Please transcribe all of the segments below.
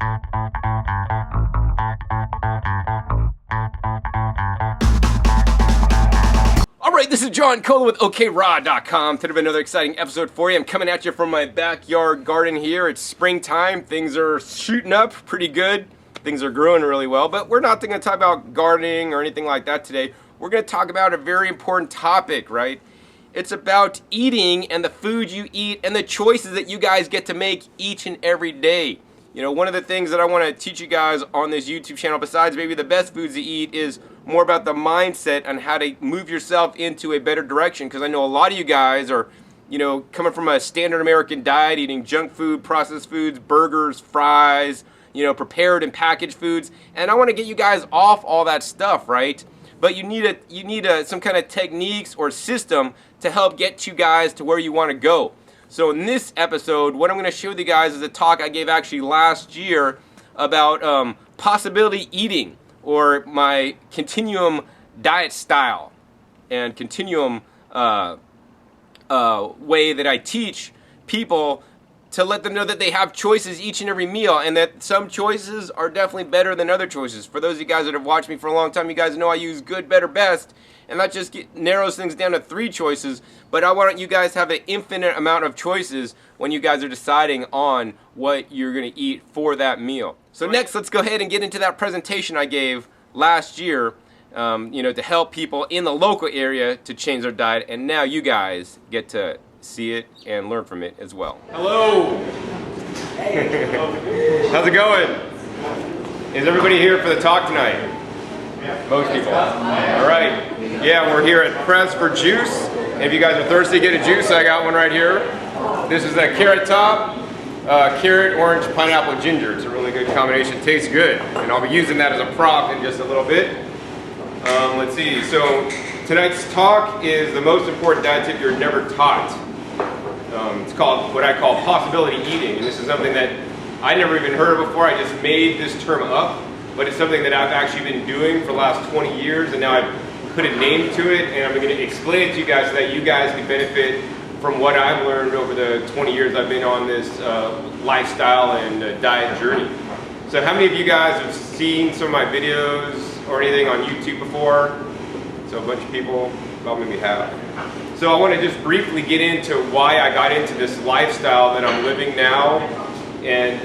Alright, this is John Cola with okraw.com. Today, another exciting episode for you. I'm coming at you from my backyard garden here. It's springtime. Things are shooting up pretty good. Things are growing really well, but we're not going to talk about gardening or anything like that today. We're going to talk about a very important topic, right? It's about eating and the food you eat and the choices that you guys get to make each and every day. You know, one of the things that I want to teach you guys on this YouTube channel, besides maybe the best foods to eat, is more about the mindset and how to move yourself into a better direction. Because I know a lot of you guys are, you know, coming from a standard American diet, eating junk food, processed foods, burgers, fries, you know, prepared and packaged foods. And I want to get you guys off all that stuff, right? But you need some kind of techniques or system to help get you guys to where you want to go. So in this episode, what I'm going to show you guys is a talk I gave actually last year about possibility eating, or my Continuum diet style and Continuum way that I teach people to let them know that they have choices each and every meal, and that some choices are definitely better than other choices. For those of you guys that have watched me for a long time, you guys know I use good, better, best, and that just narrows things down to 3 choices, but I want you guys to have an infinite amount of choices when you guys are deciding on what you're going to eat for that meal. So next, let's go ahead and get into that presentation I gave last year, you know, to help people in the local area to change their diet, and now you guys get to see it and learn from it as well. Hello! How's it going? Is everybody here for the talk tonight? Most people. Alright. Yeah, we're here at Press for Juice. If you guys are thirsty, get a juice. I got one right here. This is a carrot top. Carrot, orange, pineapple, ginger. It's a really good combination. It tastes good. And I'll be using that as a prop in just a little bit. Let's see. So tonight's talk is the most important diet tip you're never taught. It's called what I call possibility eating, and this is something that I never even heard of before. I just made this term up, but it's something that I've actually been doing for the last 20 years, and now I've put a name to it, and I'm going to explain it to you guys so that you guys can benefit from what I've learned over the 20 years I've been on this lifestyle and diet journey. So how many of you guys have seen some of my videos or anything on YouTube before? So a bunch of people, well, maybe have. So I want to just briefly get into why I got into this lifestyle that I'm living now, and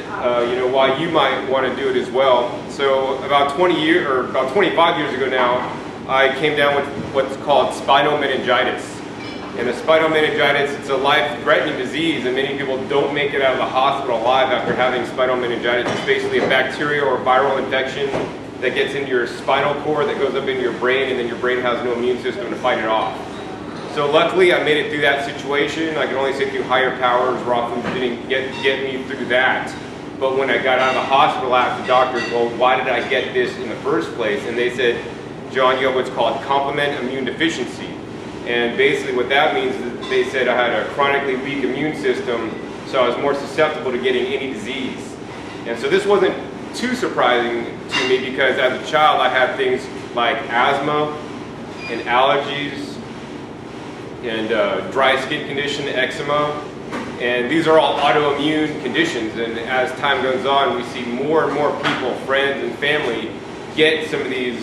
you know, why you might want to do it as well. So about 25 years ago now, I came down with what's called spinal meningitis. And the spinal meningitis, it's a life-threatening disease, and many people don't make it out of the hospital alive after having spinal meningitis. It's basically a bacterial or viral infection that gets into your spinal cord, that goes up into your brain, and then your brain has no immune system to fight it off. So luckily I made it through that situation. I can only say through higher powers, raw foods didn't get me through that. But when I got out of the hospital, I asked the doctors, well, why did I get this in the first place? And they said, John, you have what's called complement immune deficiency. And basically what that means is they said I had a chronically weak immune system, so I was more susceptible to getting any disease. And so this wasn't too surprising to me, because as a child I had things like asthma and allergies and dry skin condition, eczema, and these are all autoimmune conditions. And as time goes on, we see more and more people, friends and family, get some of these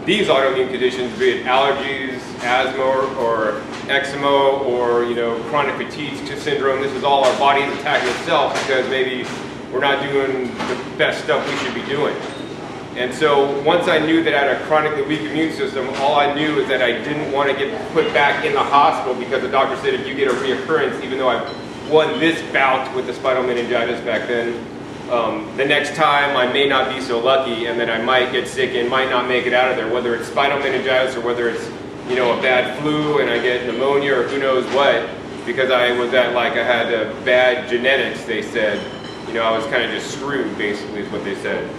autoimmune conditions, be it allergies, asthma, or eczema, or, you know, chronic fatigue syndrome. This is all our body's attacking itself because maybe we're not doing the best stuff we should be doing. And so once I knew that I had a chronically weak immune system, all I knew is that I didn't want to get put back in the hospital, because the doctor said if you get a reoccurrence, even though I won this bout with the spinal meningitis back then, the next time I may not be so lucky, and then I might get sick and might not make it out of there, whether it's spinal meningitis or whether it's, you know, a bad flu and I get pneumonia or who knows what, because I had bad genetics, they said. You know, I was kind of just screwed, basically, is what they said.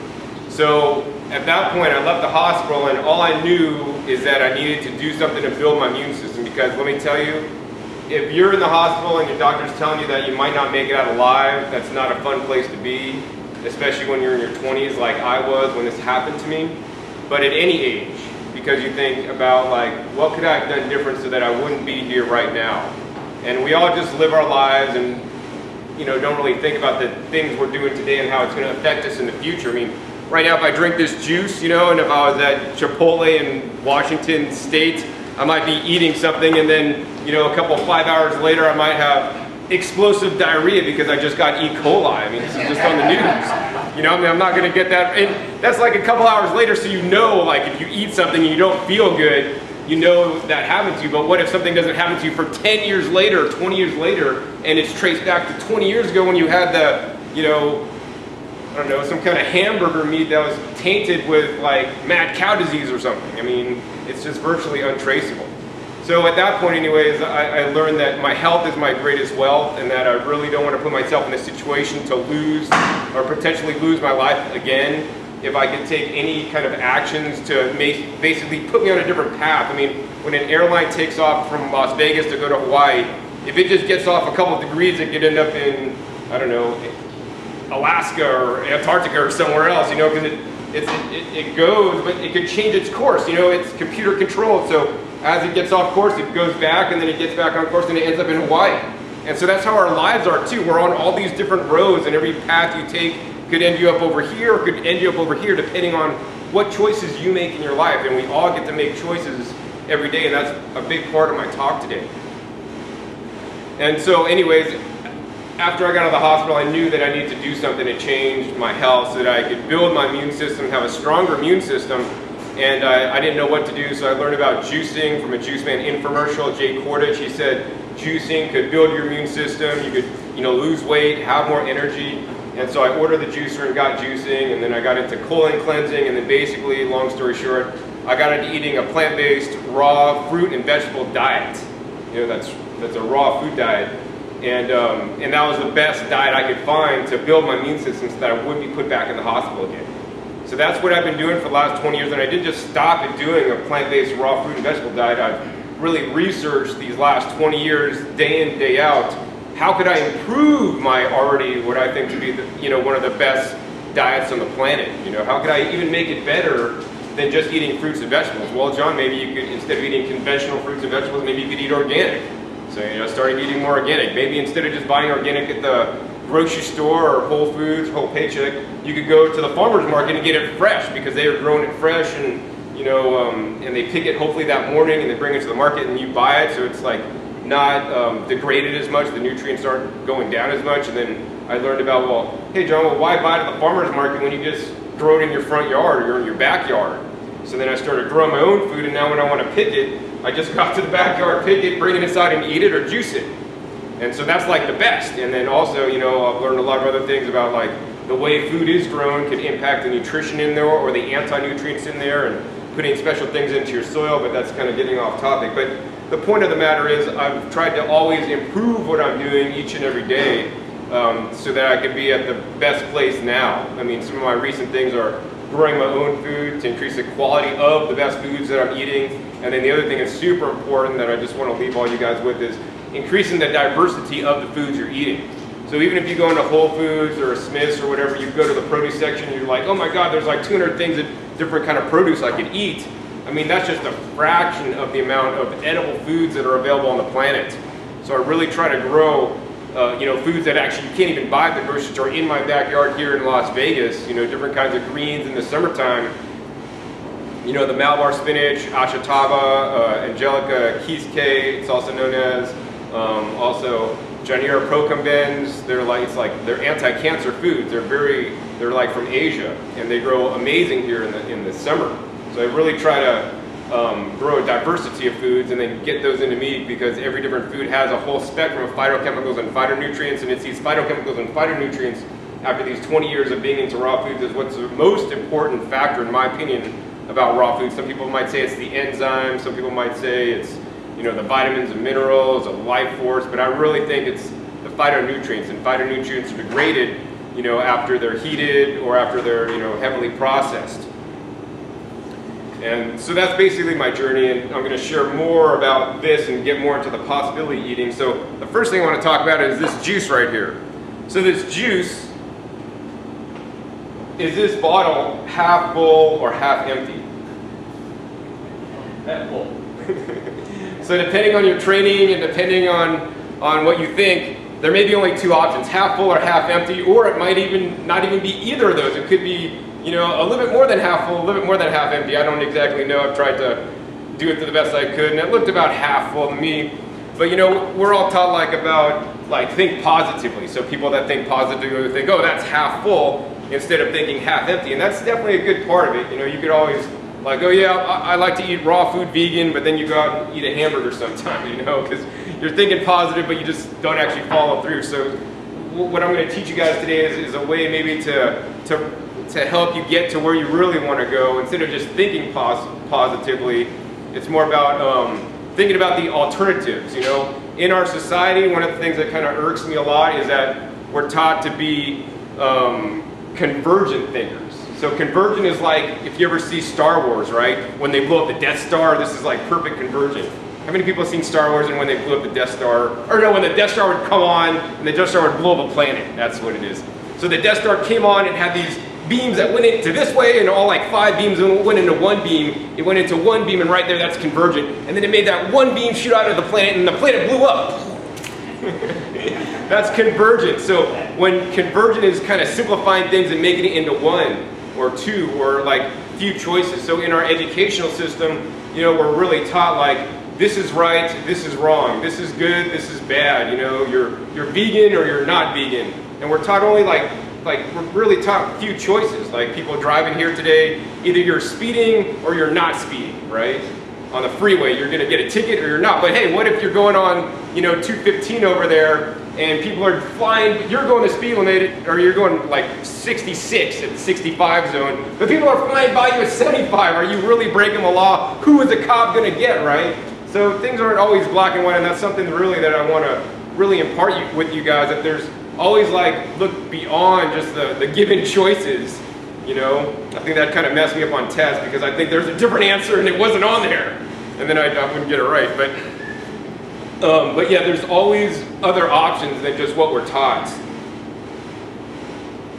So at that point, I left the hospital, and all I knew is that I needed to do something to build my immune system, because let me tell you, if you're in the hospital and your doctor's telling you that you might not make it out alive, that's not a fun place to be, especially when you're in your 20s like I was when this happened to me. But at any age, because you think about, like, what could I have done different so that I wouldn't be here right now? And we all just live our lives, and don't really think about the things we're doing today and how it's going to affect us in the future. I mean, right now if I drink this juice, and if I was at Chipotle in Washington State, I might be eating something, and then, a couple 5 hours later I might have explosive diarrhea because I just got E. coli. I mean, this is just on the news. I'm not going to get that. And that's like a couple hours later, so like if you eat something and you don't feel good, that happened to you. But what if something doesn't happen to you for 10 years later, 20 years later, and it's traced back to 20 years ago when you had the, I don't know, some kind of hamburger meat that was tainted with like mad cow disease or something. I mean, it's just virtually untraceable. So at that point anyways, I learned that my health is my greatest wealth, and that I really don't want to put myself in a situation to lose or potentially lose my life again if I could take any kind of actions to basically put me on a different path. I mean, when an airline takes off from Las Vegas to go to Hawaii, if it just gets off a couple of degrees, it could end up in, I don't know, Alaska or Antarctica or somewhere else, because it goes, but it could change its course. It's computer controlled, so as it gets off course, it goes back, and then it gets back on course, and it ends up in Hawaii. And so that's how our lives are too. We're on all these different roads, and every path you take could end you up over here, or could end you up over here, depending on what choices you make in your life. And we all get to make choices every day, and that's a big part of my talk today. And so anyways, after I got out of the hospital, I knew that I needed to do something to change my health so that I could build my immune system, have a stronger immune system. And I didn't know what to do, so I learned about juicing from a Juice Man infomercial, Jay Kordich. He said juicing could build your immune system, you could lose weight, have more energy. And so I ordered the juicer and got juicing, and then I got into colon cleansing, and then basically, long story short, I got into eating a plant-based raw fruit and vegetable diet. That's a raw food diet. And that was the best diet I could find to build my immune system so that I wouldn't be put back in the hospital again. So that's what I've been doing for the last 20 years, and I didn't just stop at doing a plant-based raw fruit and vegetable diet. I've really researched these last 20 years, day in, day out, how could I improve my already, what I think to be one of the best diets on the planet? How could I even make it better than just eating fruits and vegetables? Well, John, maybe you could, instead of eating conventional fruits and vegetables, maybe you could eat organic. So, started eating more organic. Maybe instead of just buying organic at the grocery store or Whole Foods, Whole Paycheck, you could go to the farmer's market and get it fresh because they are growing it fresh, and and they pick it hopefully that morning and they bring it to the market and you buy it, so it's like not degraded as much, the nutrients aren't going down as much. And then I learned about, well, hey John, why buy at the farmer's market when you just grow it in your front yard or in your backyard? So then I started growing my own food, and now when I want to pick it, I just go out to the backyard, pick it, bring it inside and eat it or juice it. And so that's like the best. And then also, I've learned a lot of other things about like the way food is grown can impact the nutrition in there or the anti-nutrients in there, and putting special things into your soil, but that's kind of getting off topic. But the point of the matter is I've tried to always improve what I'm doing each and every day so that I can be at the best place now. I mean, some of my recent things are growing my own food to increase the quality of the best foods that I'm eating. And then the other thing that's super important that I just want to leave all you guys with is increasing the diversity of the foods you're eating. So even if you go into Whole Foods or a Smith's or whatever, you go to the produce section and you're like, oh my God, there's like 200 things of different kind of produce I could eat. I mean, that's just a fraction of the amount of edible foods that are available on the planet. So I really try to grow foods that actually you can't even buy at the grocery store in my backyard here in Las Vegas, different kinds of greens in the summertime. The Malabar spinach, achatava, angelica, kiskei, it's also known as, also Janira procumbens. They're anti-cancer foods. They're like from Asia, and they grow amazing here in the summer. So I really try to grow a diversity of foods and then get those into me, because every different food has a whole spectrum of phytochemicals and phytonutrients, and it's these phytochemicals and phytonutrients after these 20 years of being into raw foods is what's the most important factor, in my opinion, about raw foods. Some people might say it's the enzymes, some people might say it's the vitamins and minerals, the life force, but I really think it's the phytonutrients, and phytonutrients are degraded after they're heated or after they're heavily processed. And so that's basically my journey, and I'm going to share more about this and get more into the possibility eating. So the first thing I want to talk about is this juice right here. So this juice, is this bottle half full or half empty? Half full. So depending on your training and depending on what you think, there may be only two options, half full or half empty, or it might even not even be either of those. It could be, you know, a little bit more than half full, a little bit more than half empty. I don't exactly know. I've tried to do it to the best I could, and it looked about half full to me. But you know, we're all taught like think positively. So people that think positively would think, oh, that's half full, instead of thinking half empty. And that's definitely a good part of it. You know, you could always like, oh yeah, I like to eat raw food vegan, but then you go out and eat a hamburger sometimes, you know, because you're thinking positive, but you just don't actually follow through. So what I'm going to teach you guys today is a way maybe to help you get to where you really want to go. Instead of just thinking positively, it's more about thinking about the alternatives. You know, in our society, one of the things that kind of irks me a lot is that we're taught to be convergent thinkers. So convergent is like, if you ever see Star Wars, right? When they blow up the Death Star, this is like perfect convergent. How many people have seen Star Wars and when they blew up the Death Star, or no, when the Death Star would come on and the Death Star would blow up a planet, that's what it is. So the Death Star came on and had these beams that went into this way, and all like 5 beams went into one beam. It went into one beam, and right there, that's convergent. And then it made that one beam shoot out of the planet, and the planet blew up. That's convergent. So when convergent is kind of simplifying things and making it into one or two or like few choices. So in our educational system, you know, we're really taught like, this is right, this is wrong, this is good, this is bad. You know, you're vegan or you're not vegan, and we're taught only like we're really taught few choices. Like people driving here today, either you're speeding or you're not speeding, right? On the freeway, you're gonna get a ticket or you're not. But hey, what if you're going on, you know, 215 over there and people are flying, you're going the speed limit, or you're going like 66 at the 65 zone, but people are flying by you at 75. Are you really breaking the law? Who is the cop gonna get, right? So things aren't always black and white, and that's something really that I wanna really impart with you guys, that there's always like, look beyond just the given choices. You know, I think that kind of messed me up on tests, because I think there's a different answer and it wasn't on there, and then I wouldn't get it right. But yeah, there's always other options than just what we're taught.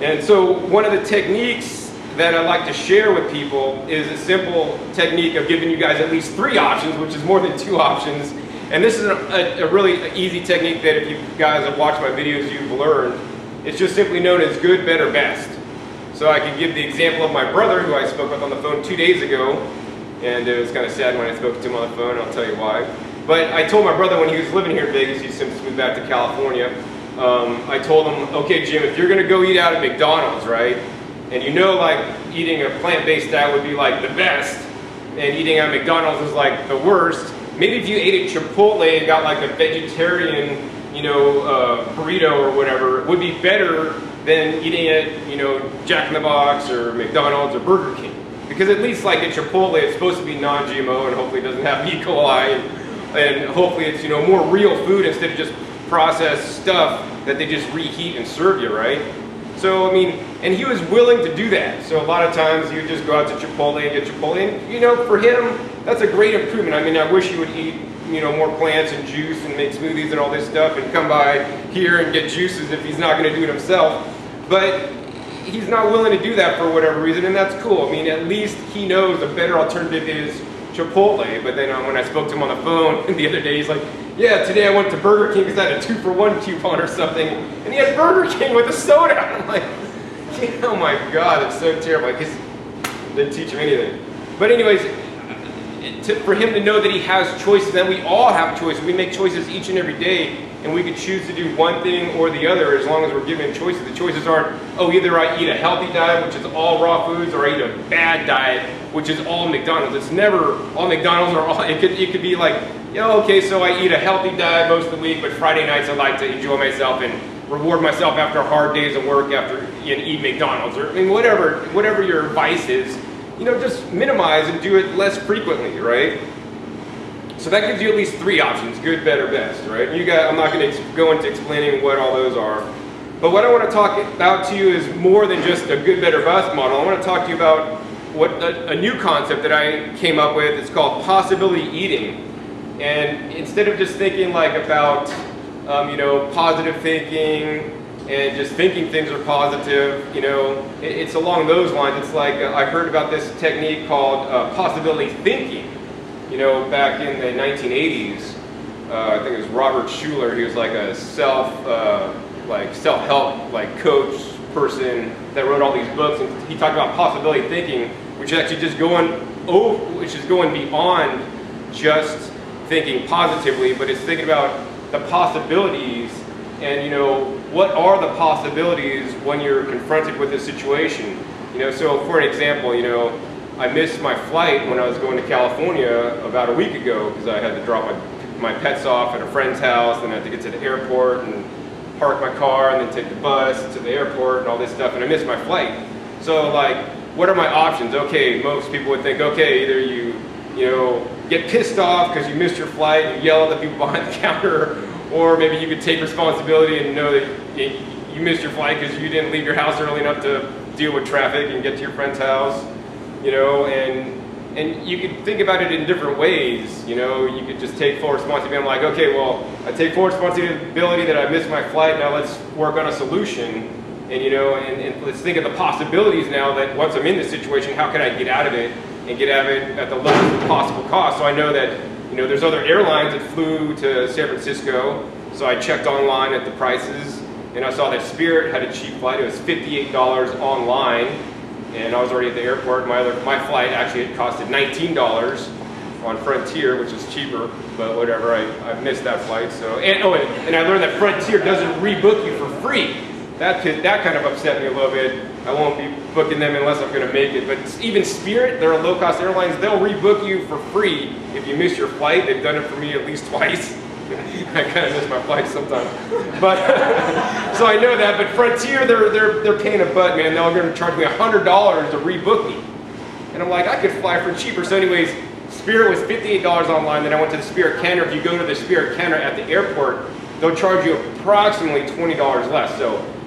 And so one of the techniques that I like to share with people is a simple technique of giving you guys at least 3 options, which is more than 2 options. And this is a really easy technique that if you guys have watched my videos, you've learned. It's just simply known as good, better, best. So I can give the example of my brother, who I spoke with on the phone 2 days ago, and it was kind of sad when I spoke to him on the phone. I'll tell you why. But I told my brother when he was living here in Vegas, he's since moved back to California, I told him, okay, Jim, if you're going to go eat out at McDonald's, right, and you know like eating a plant-based diet would be like the best, and eating at McDonald's is like the worst, maybe if you ate at Chipotle and got like a vegetarian, you know, burrito or whatever, it would be better than eating at, you know, Jack in the Box or McDonald's or Burger King. Because at least like at Chipotle, it's supposed to be non-GMO and hopefully it doesn't have E. coli, and hopefully it's, you know, more real food instead of just processed stuff that they just reheat and serve you, right? So, I mean, and he was willing to do that. So a lot of times he would just go out to Chipotle and get Chipotle, and, you know, for him, that's a great improvement. I mean, I wish he would eat, you know, more plants and juice and make smoothies and all this stuff and come by here and get juices if he's not going to do it himself. But he's not willing to do that for whatever reason, and that's cool. I mean, at least he knows a better alternative is Chipotle. But then when I spoke to him on the phone the other day, he's like, yeah, today I went to Burger King because I had a 2-for-1 coupon or something, and he had Burger King with a soda. I'm like, oh my God, it's so terrible. I guess didn't teach him anything. But anyways, for him to know that he has choices, and we all have choices. We make choices each and every day, and we could choose to do one thing or the other as long as we're given choices. The choices aren't, oh, either I eat a healthy diet, which is all raw foods, or I eat a bad diet, which is all McDonald's. It's never all McDonald's, or all, it could be like, you know, okay, so I eat a healthy diet most of the week, but Friday nights I like to enjoy myself and reward myself after hard days of work after and eat McDonald's, or I mean, whatever your vice is, you know, just minimize and do it less frequently, right? So that gives you at least 3 options: good, better, best, right? I'm not going to go into explaining what all those are, but what I want to talk about to you is more than just a good, better, best model. I want to talk to you about what a new concept that I came up with. It's called possibility eating. And instead of just thinking like about, you know, positive thinking and just thinking things are positive, you know, it's along those lines. It's like I heard about this technique called possibility thinking, you know, back in the 1980s. I think it was Robert Schuller. He was like a self-help like coach person that wrote all these books, and he talked about possibility thinking, which is actually just going beyond just thinking positively, but it's thinking about the possibilities and, you know, what are the possibilities when you're confronted with a situation. You know, so for an example, you know, I missed my flight when I was going to California about a week ago because I had to drop my pets off at a friend's house, and I had to get to the airport and park my car and then take the bus to the airport and all this stuff, and I missed my flight. So like, what are my options? Okay, most people would think, okay, either you know, get pissed off because you missed your flight and you yell at the people behind the counter, or maybe you could take responsibility and know that you missed your flight because you didn't leave your house early enough to deal with traffic and get to your friend's house, you know, and you could think about it in different ways. You know, you could just take full responsibility. I'm like, okay, well, I take full responsibility that I missed my flight, now let's work on a solution. And, you know, and let's think of the possibilities now that once I'm in this situation, how can I get out of it and get out of it at the lowest possible cost? So I know that, you know, there's other airlines that flew to San Francisco, so I checked online at the prices, and I saw that Spirit had a cheap flight. It was $58 online, and I was already at the airport. My flight actually had costed $19 on Frontier, which is cheaper, but whatever, I missed that flight. So, and I learned that Frontier doesn't rebook you for free. That kind of upset me a little bit. I won't be booking them unless I'm going to make it. But even Spirit, they're a low-cost airlines, they'll rebook you for free if you miss your flight. They've done it for me at least twice. I kind of miss my flight sometimes. But so I know that. But Frontier, they're paying a butt, man. They're going to charge me $100 to rebook me. And I'm like, I could fly for cheaper. So anyways, Spirit was $58 online. Then I went to the Spirit counter. If you go to the Spirit counter at the airport, they'll charge you approximately $20 less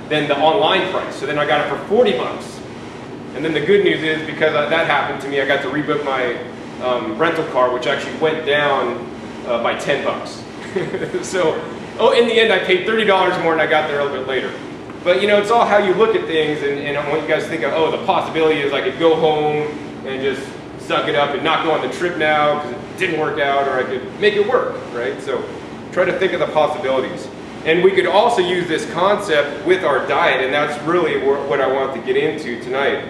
than the online price. So then I got it for 40 bucks. And then the good news is, because that happened to me, I got to rebook my rental car, which actually went down by 10 bucks. So, in the end, I paid $30 more and I got there a little bit later. But, you know, it's all how you look at things, and I want you guys to think of, the possibility is I could go home and just suck it up and not go on the trip now because it didn't work out, or I could make it work, right? So try to think of the possibilities. And we could also use this concept with our diet, and that's really what I want to get into tonight.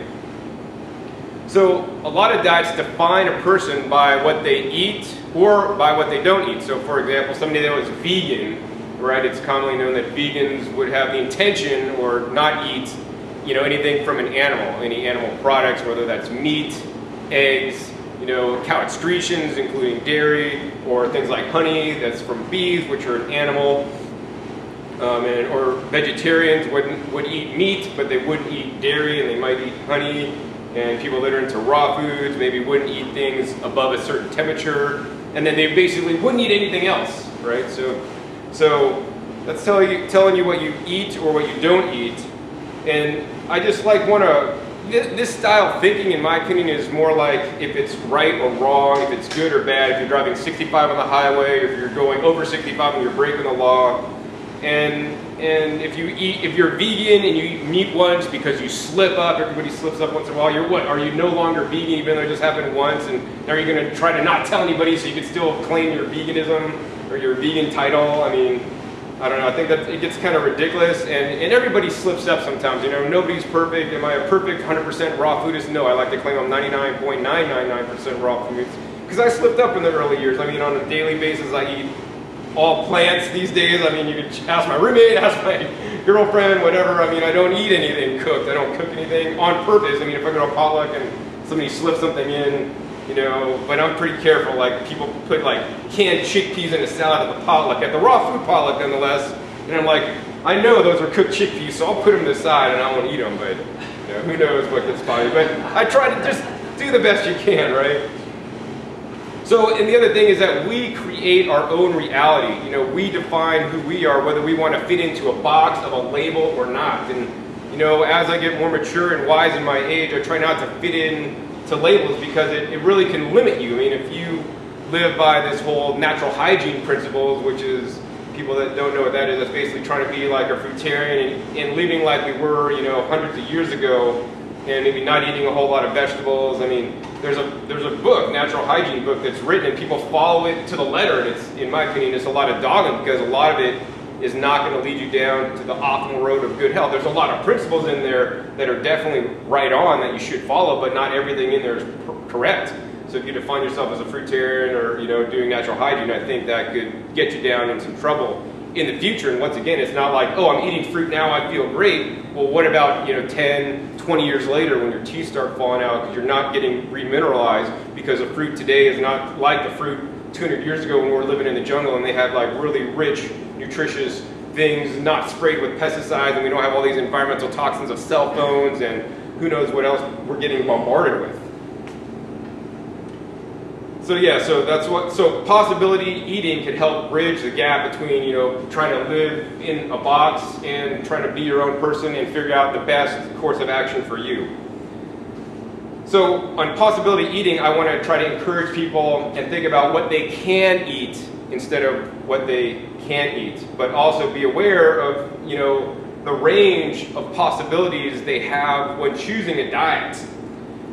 So a lot of diets define a person by what they eat or by what they don't eat. So for example, somebody that was vegan, right? It's commonly known that vegans would have the intention or not eat, you know, anything from an animal, any animal products, whether that's meat, eggs, you know, cow excretions, including dairy, or things like honey that's from bees, which are an animal. Or vegetarians would eat meat, but they wouldn't eat dairy, and they might eat honey. And people that are into raw foods maybe wouldn't eat things above a certain temperature, and then they basically wouldn't eat anything else, right? So that's telling you what you eat or what you don't eat. And I just this style of thinking, in my opinion, is more like if it's right or wrong, if it's good or bad, if you're driving 65 on the highway, if you're going over 65 and you're breaking the law. And if you're vegan and you eat meat once because you slip up, everybody slips up once in a while, are you no longer vegan even though it just happened once? And are you going to try to not tell anybody so you can still claim your veganism or your vegan title? I mean, I don't know. I think that it gets kind of ridiculous, and everybody slips up sometimes. You know, nobody's perfect. Am I a perfect 100% raw foodist? No, I like to claim I'm 99.999% raw foods because I slipped up in the early years. I mean, on a daily basis, I eat all plants these days. I mean, you could ask my roommate, ask my girlfriend, whatever. I mean, I don't eat anything cooked. I don't cook anything on purpose. I mean, if I go to a potluck and somebody slips something in, you know, but I'm pretty careful. Like, people put like canned chickpeas in a salad at the potluck, at the raw food potluck nonetheless. And I'm like, I know those are cooked chickpeas, so I'll put them to the side and I won't eat them, but you know, who knows what gets spotted. But I try to just do the best you can, right? So, and the other thing is that we create our own reality. You know, we define who we are, whether we want to fit into a box of a label or not. And, you know, as I get more mature and wise in my age, I try not to fit in to labels because it really can limit you. I mean, if you live by this whole natural hygiene principles, which is, people that don't know what that is, that's basically trying to be like a fruitarian and living like we were, you know, hundreds of years ago, and maybe not eating a whole lot of vegetables. I mean, there's a book, natural hygiene book, that's written and people follow it to the letter, and it's, in my opinion, it's a lot of dogma because a lot of it is not going to lead you down to the optimal road of good health. There's a lot of principles in there that are definitely right on that you should follow, but not everything in there is correct. So if you define yourself as a fruitarian or doing natural hygiene, I think that could get you down in some trouble in the future. And once again, it's not like, oh, I'm eating fruit now, I feel great. Well, what about 10, 20 years later when your teeth start falling out because you're not getting remineralized because the fruit today is not like the fruit 200 years ago when we were living in the jungle and they had like really rich, nutritious things, not sprayed with pesticides, and we don't have all these environmental toxins of cell phones and who knows what else we're getting bombarded with. So yeah, so possibility eating could help bridge the gap between, trying to live in a box and trying to be your own person and figure out the best course of action for you. So on possibility eating, I want to try to encourage people and think about what they can eat instead of what they can't eat, but also be aware of, the range of possibilities they have when choosing a diet.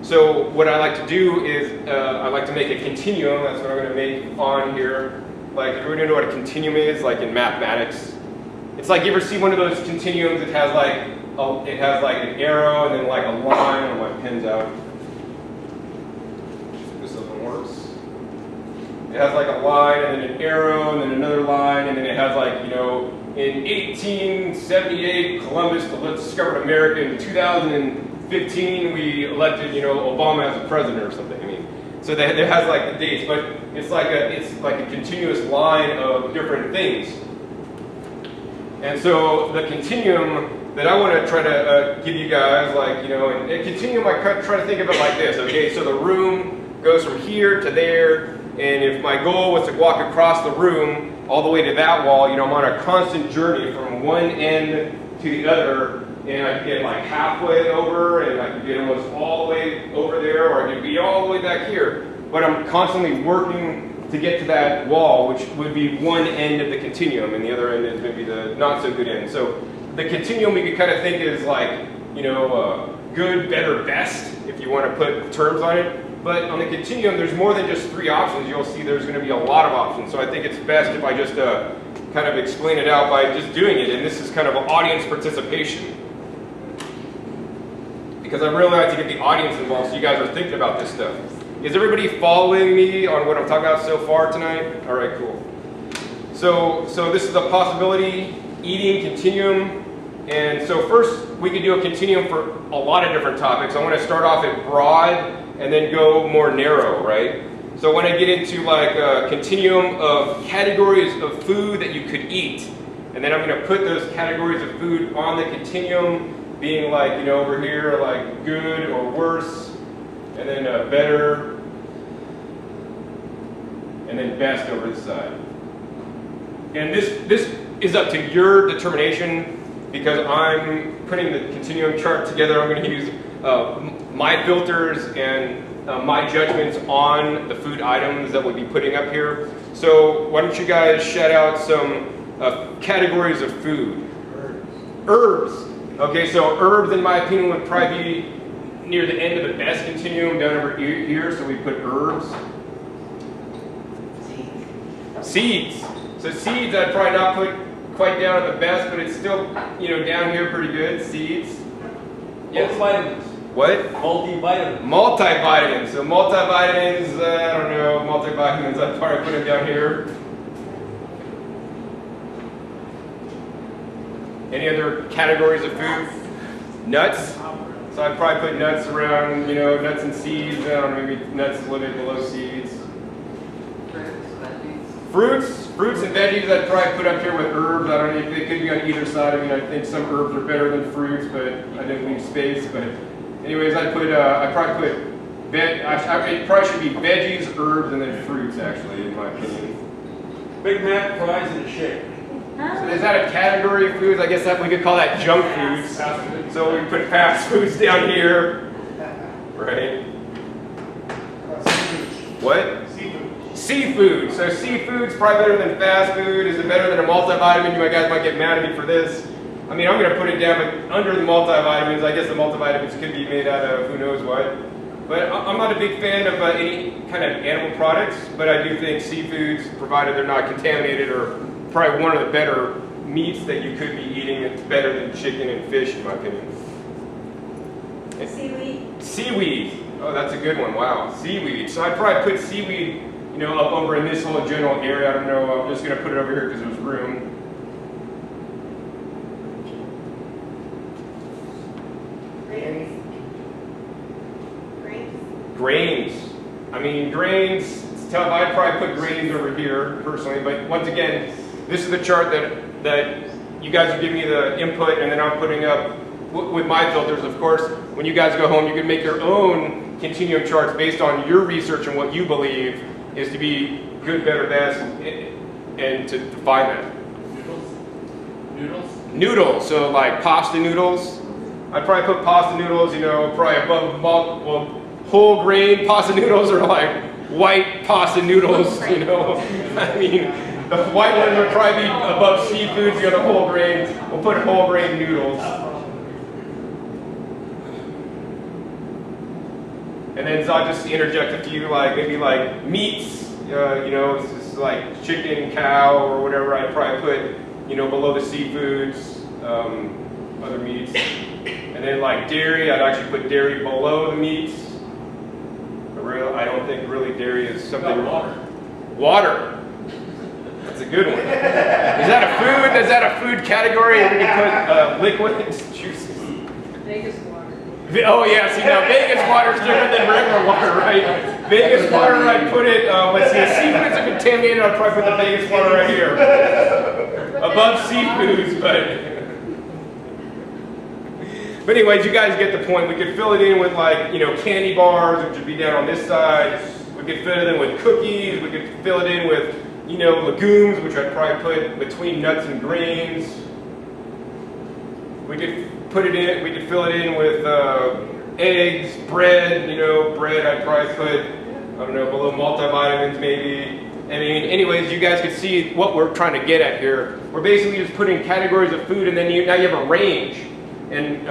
So what I like to do is I like to make a continuum. That's what I'm going to make on here. Like, if you know what a continuum is, like in mathematics, it's like, you ever see one of those continuums that has like an arrow and then like a line. Oh, my pen's out. This doesn't work. It has like a line and then an arrow and then another line, and then it has like, in 1878 Columbus discovered America. In 2015 we elected, Obama as the president or something. I mean, so that it has like the dates, but it's like a continuous line of different things. And so the continuum that I want to try to give you guys, like, and a continuum, I try to think of it like this. Okay, so the room goes from here to there, and if my goal was to walk across the room all the way to that wall, I'm on a constant journey from one end to the other, and I could get like halfway over, and I could get almost all the way over there, or I could be all the way back here. But I'm constantly working to get to that wall, which would be one end of the continuum, and the other end is maybe the not so good end. So the continuum we could kind of think is like, good, better, best, if you want to put terms on it. But on the continuum, there's more than just 3 options. You'll see there's going to be a lot of options. So I think it's best if I just kind of explain it out by just doing it. And this is kind of an audience participation, because I really like to get the audience involved so you guys are thinking about this stuff. Is everybody following me on what I'm talking about so far tonight? All right, cool. So this is a possibility eating continuum. And so first, we could do a continuum for a lot of different topics. I want to start off at broad and then go more narrow, right? So when I get into like a continuum of categories of food that you could eat, and then I'm going to put those categories of food on the continuum, being like, over here, like good or worse, and then better, and then best over this side. And this is up to your determination, because I'm putting the continuum chart together. I'm going to use my filters and my judgments on the food items that we'll be putting up here. So why don't you guys shout out some categories of food? Herbs. Okay, so herbs, in my opinion, would probably be near the end of the best continuum, down over here. So we put herbs. Seeds. So seeds, I'd probably not put quite down at the best, but it's still, down here pretty good. Seeds. Yes. Multivitamins. What? Multivitamins. Multivitamins. So multivitamins, I don't know, multivitamins, I'd probably put them down here. Any other categories of food? Nuts. So I'd probably put nuts around, nuts and seeds. I don't know, maybe nuts a little bit below seeds. Fruits and veggies I'd probably put up here with herbs. I don't know if they could be on either side. I mean, I think some herbs are better than fruits, but I didn't leave space. But anyways, I'd probably put it probably should be veggies, herbs, and then fruits, actually, in my opinion. Big Mac, fries, and a shake. So is that a category of foods? I guess that we could call that junk foods. So we put fast foods down here, right? What? Seafood. So seafood's probably better than fast food. Is it better than a multivitamin? You guys might get mad at me for this. I mean, I'm going to put it down, but under the multivitamins, I guess the multivitamins could be made out of who knows what. But I'm not a big fan of any kind of animal products, but I do think seafoods, provided they're not contaminated, are probably one of the better meats that you could be eating. It's better than chicken and fish, in my opinion. Seaweed? Seaweed. Oh, that's a good one. Wow. Seaweed. So I'd probably put seaweed, you know, up over in this whole general area. I don't know. I'm just going to put it over here because there's room. Grains. I mean, grains, it's tough. I'd probably put grains over here, personally. But once again, this is the chart that you guys are giving me the input, and then I'm putting up with my filters. Of course, when you guys go home, you can make your own continuum charts based on your research and what you believe is to be good, better, best, and to define that. Noodles. So like pasta noodles. I'd probably put pasta noodles, you know, probably above, well, whole grain pasta noodles are like white pasta noodles, you know. I mean, the white ones would probably be above seafoods, the other whole grains. We'll put whole grain noodles. And then so I'll just interject a few, like maybe like meats, you know, it's just like chicken, cow, or whatever. I'd probably put, you know, below the seafoods, other meats. And then like dairy, I'd actually put dairy below the meats. I don't think really dairy is something. Water. That's a good one. Is that a food? Is that a food category? We can put liquids, juices. Vegas water. Oh yeah, see now Vegas water is different than regular water, right? Vegas water, I'd put it, let's see, seafoods are contaminated, I'd probably put the Vegas water right here. Above seafoods, But anyways, you guys get the point. We could fill it in with like, you know, candy bars, which would be down on this side. We could fill it in with cookies. We could fill it in with, you know, legumes, which I'd probably put between nuts and grains. We could put it in, we could fill it in with eggs, bread, you know, bread I'd probably put, I don't know, below multivitamins maybe. I mean, anyways, you guys can see what we're trying to get at here. We're basically just putting categories of food and then now you have a range. And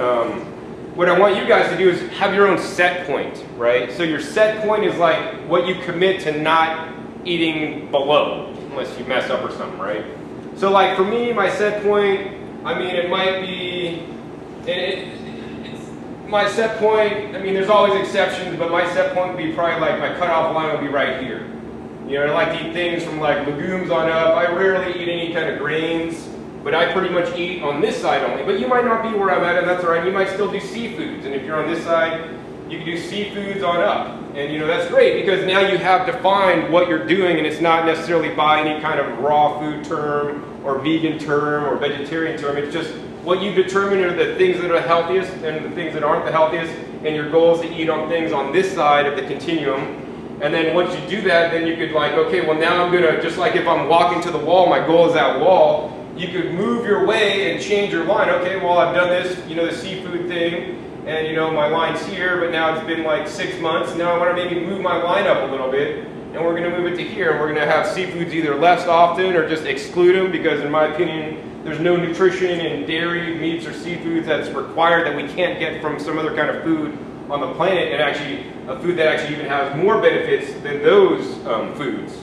what I want you guys to do is have your own set point, right? So your set point is like what you commit to not eating below, unless you mess up or something, right? So like for me, my set point, I mean, it might be, my set point, I mean, there's always exceptions, but my set point would be probably like, my cutoff line would be right here. You know, I like to eat things from like legumes on up. I rarely eat any kind of grains. But I pretty much eat on this side only. But you might not be where I'm at, and that's all right. You might still do seafoods. And if you're on this side, you can do seafoods on up. And you know, that's great because now you have defined what you're doing, and it's not necessarily by any kind of raw food term or vegan term or vegetarian term. It's just what you determine are the things that are the healthiest and the things that aren't the healthiest, and your goal is to eat on things on this side of the continuum. And then once you do that, then you could like, okay, well now I'm gonna, just like if I'm walking to the wall, my goal is that wall. You could move your way and change your line. Okay, well I've done this, you know, the seafood thing, and you know, my line's here, but now it's been like 6 months. Now I want to maybe move my line up a little bit, and we're going to move it to here, and we're going to have seafoods either less often or just exclude them, because in my opinion, there's no nutrition in dairy, meats, or seafoods that's required that we can't get from some other kind of food on the planet, and actually a food that actually even has more benefits than those foods.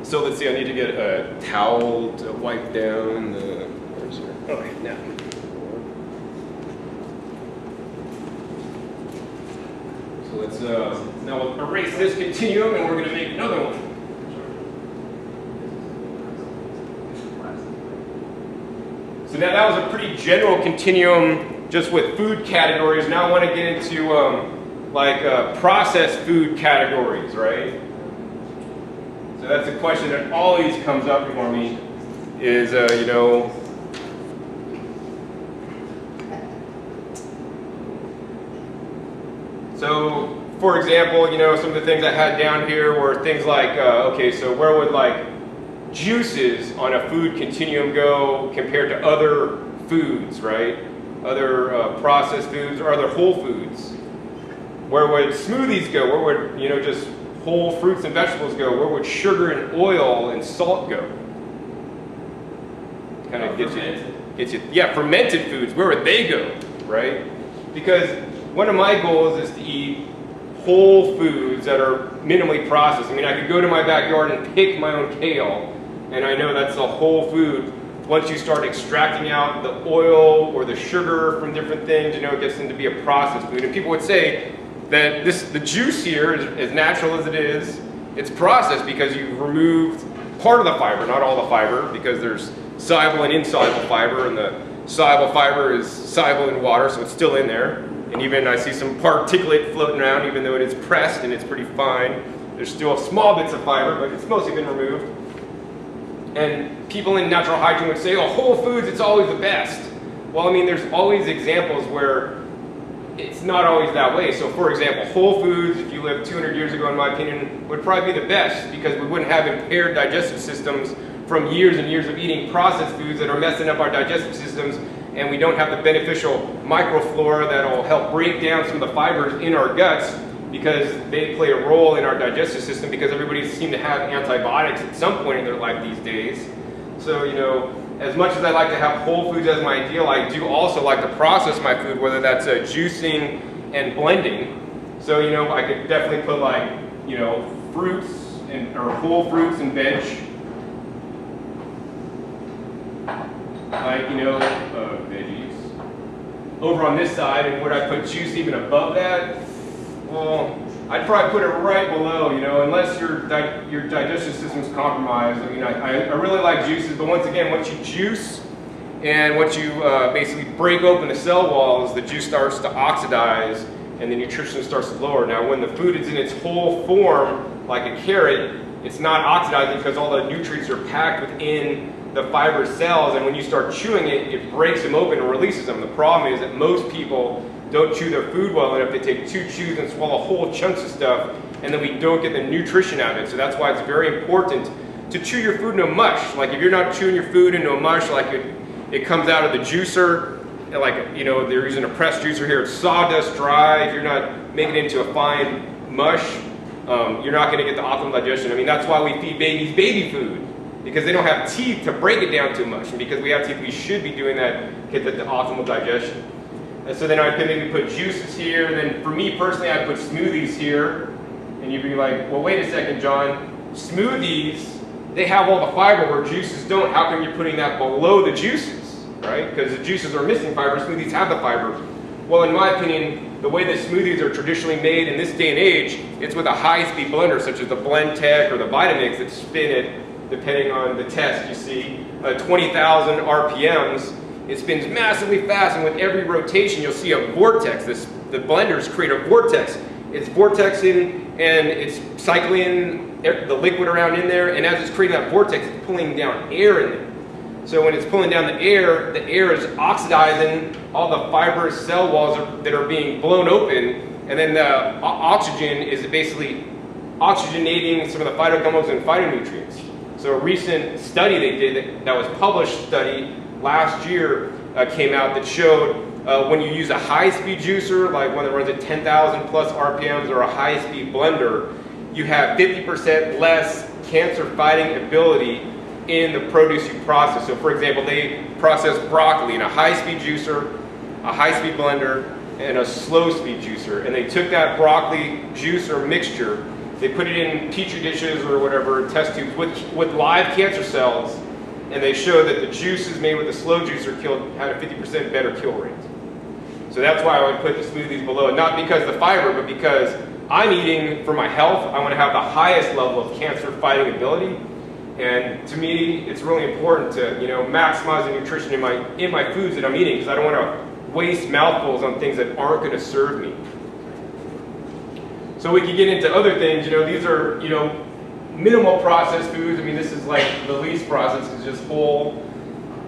So let's see, I need to get a towel to wipe down the, where's your, okay, now. So let's, now we'll erase this continuum and we're going to make another one. So now that was a pretty general continuum just with food categories. Now I want to get into processed food categories, right? So that's a question that always comes up for me is, you know, so for example, you know, some of the things I had down here were things like, okay, so where would like juices on a food continuum go compared to other foods, right? Other processed foods or other whole foods. Where would smoothies go? Where would, you know, just whole fruits and vegetables go? Where would sugar and oil and salt go? Kind of gets you, yeah, fermented foods, where would they go, right? Because one of my goals is to eat whole foods that are minimally processed. I mean, I could go to my backyard and pick my own kale, and I know that's a whole food. Once you start extracting out the oil or the sugar from different things, you know, it gets into be a processed food. And people would say that the juice here, is as natural as it is, it's processed because you've removed part of the fiber, not all the fiber, because there's soluble and insoluble fiber, and the soluble fiber is soluble in water, so it's still in there. And even I see some particulate floating around, even though it is pressed and it's pretty fine. There's still small bits of fiber, but it's mostly been removed. And people in natural hygiene would say, oh, whole foods, it's always the best. Well, I mean, there's always examples where it's not always that way. So for example, whole foods, if you lived 200 years ago, in my opinion, would probably be the best because we wouldn't have impaired digestive systems from years and years of eating processed foods that are messing up our digestive systems, and we don't have the beneficial microflora that will help break down some of the fibers in our guts because they play a role in our digestive system because everybody seems to have antibiotics at some point in their life these days. So, you know, as much as I like to have whole foods as my ideal, I do also like to process my food, whether that's juicing and blending. So, you know, I could definitely put like, you know, fruits or whole fruits and veg. Like, you know, veggies. Over on this side, and would I put juice even above that? Well, I'd probably put it right below, you know, unless your digestive system's compromised. I mean, I really like juices, but once again, once you juice and once you basically break open the cell walls, the juice starts to oxidize and the nutrition starts to lower. Now, when the food is in its whole form, like a carrot, it's not oxidizing because all the nutrients are packed within the fiber cells, and when you start chewing it, it breaks them open and releases them. The problem is that most people don't chew their food well enough. They take 2 chews and swallow whole chunks of stuff, and then we don't get the nutrition out of it. So that's why it's very important to chew your food into a mush. Like if you're not chewing your food into a mush, like it comes out of the juicer, like, you know, they're using a press juicer here, it's sawdust dry. If you're not making it into a fine mush, you're not going to get the optimal digestion. I mean, that's why we feed babies baby food, because they don't have teeth to break it down too much. And because we have teeth, we should be doing that, get the optimal digestion. And so then I could maybe put juices here. And then for me personally, I'd put smoothies here. And you'd be like, well, wait a second, John. Smoothies, they have all the fiber where juices don't. How come you're putting that below the juices, right? Because the juices are missing fiber, smoothies have the fiber. Well, in my opinion, the way that smoothies are traditionally made in this day and age, it's with a high-speed blender, such as the Blend Tech or the Vitamix that spin it, depending on the test, you see, 20,000 RPMs. It spins massively fast, and with every rotation, you'll see a vortex. The blenders create a vortex. It's vortexing, and it's cycling the liquid around in there, and as it's creating that vortex, it's pulling down air in there. So when it's pulling down the air is oxidizing all the fibrous cell walls that are being blown open, and then the oxygen is basically oxygenating some of the phytochemicals and phytonutrients. So a recent study they did that was published study last year came out that showed when you use a high-speed juicer, like one that runs at 10,000 plus RPMs, or a high-speed blender, you have 50% less cancer-fighting ability in the produce you process. So for example, they process broccoli in a high-speed juicer, a high-speed blender, and a slow-speed juicer. And they took that broccoli juicer mixture, they put it in petri dishes or whatever, test tubes with live cancer cells, and they showed that the juices made with the slow juicer had a 50% better kill rate. So that's why I would put the smoothies below, not because of the fiber, but because I'm eating for my health. I want to have the highest level of cancer-fighting ability. And to me, it's really important to, you know, maximize the nutrition in my foods that I'm eating, because I don't want to waste mouthfuls on things that aren't going to serve me. So we could get into other things. You know, these are, you know, minimal processed foods. I mean, this is like the least processed, it's just whole.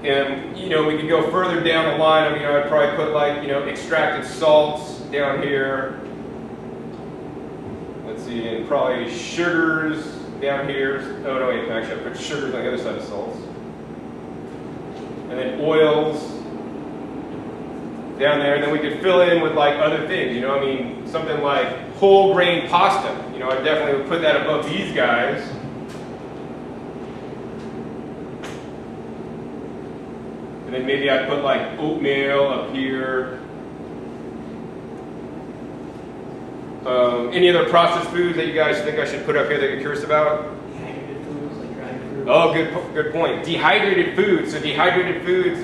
And, you know, we could go further down the line. I mean, I'd probably put like, you know, extracted salts down here. Let's see, and probably sugars down here. Oh no, wait, actually I put sugars on the other side of salts. And then oils down there. And then we could fill in with like other things, you know, I mean, something like whole grain pasta. You know, I definitely would put that above these guys. And then maybe I'd put like oatmeal up here. Any other processed foods that you guys think I should put up here that you're curious about? Dehydrated foods like dried fruits. Oh, good point. Dehydrated foods. So dehydrated foods,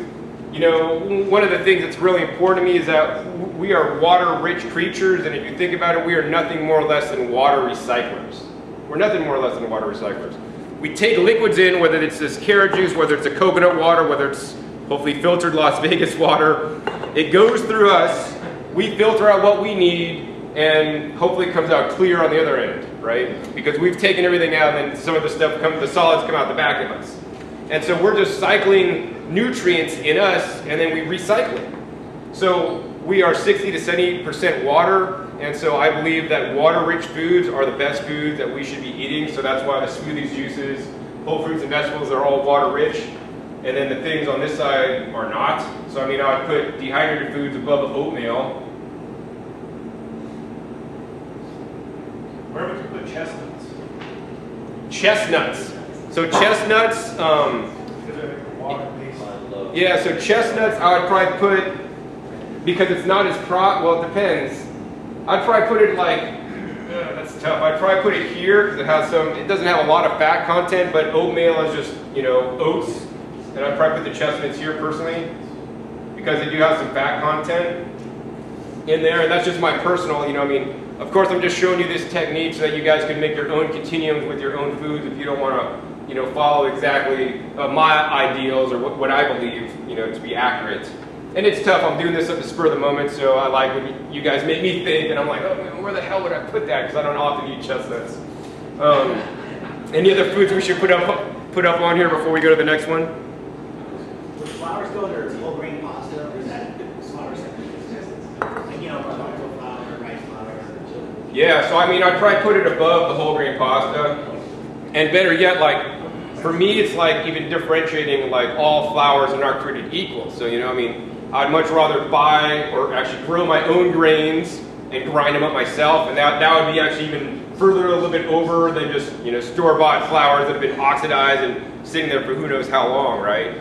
you know, one of the things that's really important to me is that we are water-rich creatures, and if you think about it, we are nothing more or less than water recyclers. We're nothing more or less than water recyclers. We take liquids in, whether it's this carrot juice, whether it's a coconut water, whether it's hopefully filtered Las Vegas water. It goes through us, we filter out what we need, and hopefully it comes out clear on the other end, right? Because we've taken everything out, and then some of the stuff the solids come out the back of us. And so we're just cycling nutrients in us, and then we recycle it. So we are 60 to 70% water, and so I believe that water-rich foods are the best foods that we should be eating. So that's why the smoothies, juices, whole fruits and vegetables are all water-rich, and then the things on this side are not. So I mean, I would put dehydrated foods above oatmeal. Where would you put chestnuts? Chestnuts. So chestnuts, yeah, so chestnuts I would probably put, because it's not as well, it depends. I'd probably put it like, that's tough. I'd probably put it here because it doesn't have a lot of fat content, but oatmeal is just, you know, oats. And I'd probably put the chestnuts here personally because they do have some fat content in there. And that's just my personal, you know, I mean, of course I'm just showing you this technique so that you guys can make your own continuums with your own foods if you don't want to, you know, follow exactly my ideals or what I believe, you know, to be accurate. And it's tough. I'm doing this at the spur of the moment, so I like when you guys make me think, and I'm like, oh man, where the hell would I put that? Because I don't often eat chestnuts. Any other foods we should put up on here before we go to the next one? Would flours go under whole grain pasta, or is that smaller sections? Like, you know, tomato flour, rice flour. Yeah, so I mean, I'd probably put it above the whole grain pasta. And better yet, like, for me, it's like even differentiating, like, all flours are not created equal. So, you know, I mean, I'd much rather buy or actually grow my own grains and grind them up myself, and that would be actually even further a little bit over than just, you know, store-bought flours that have been oxidized and sitting there for who knows how long, right?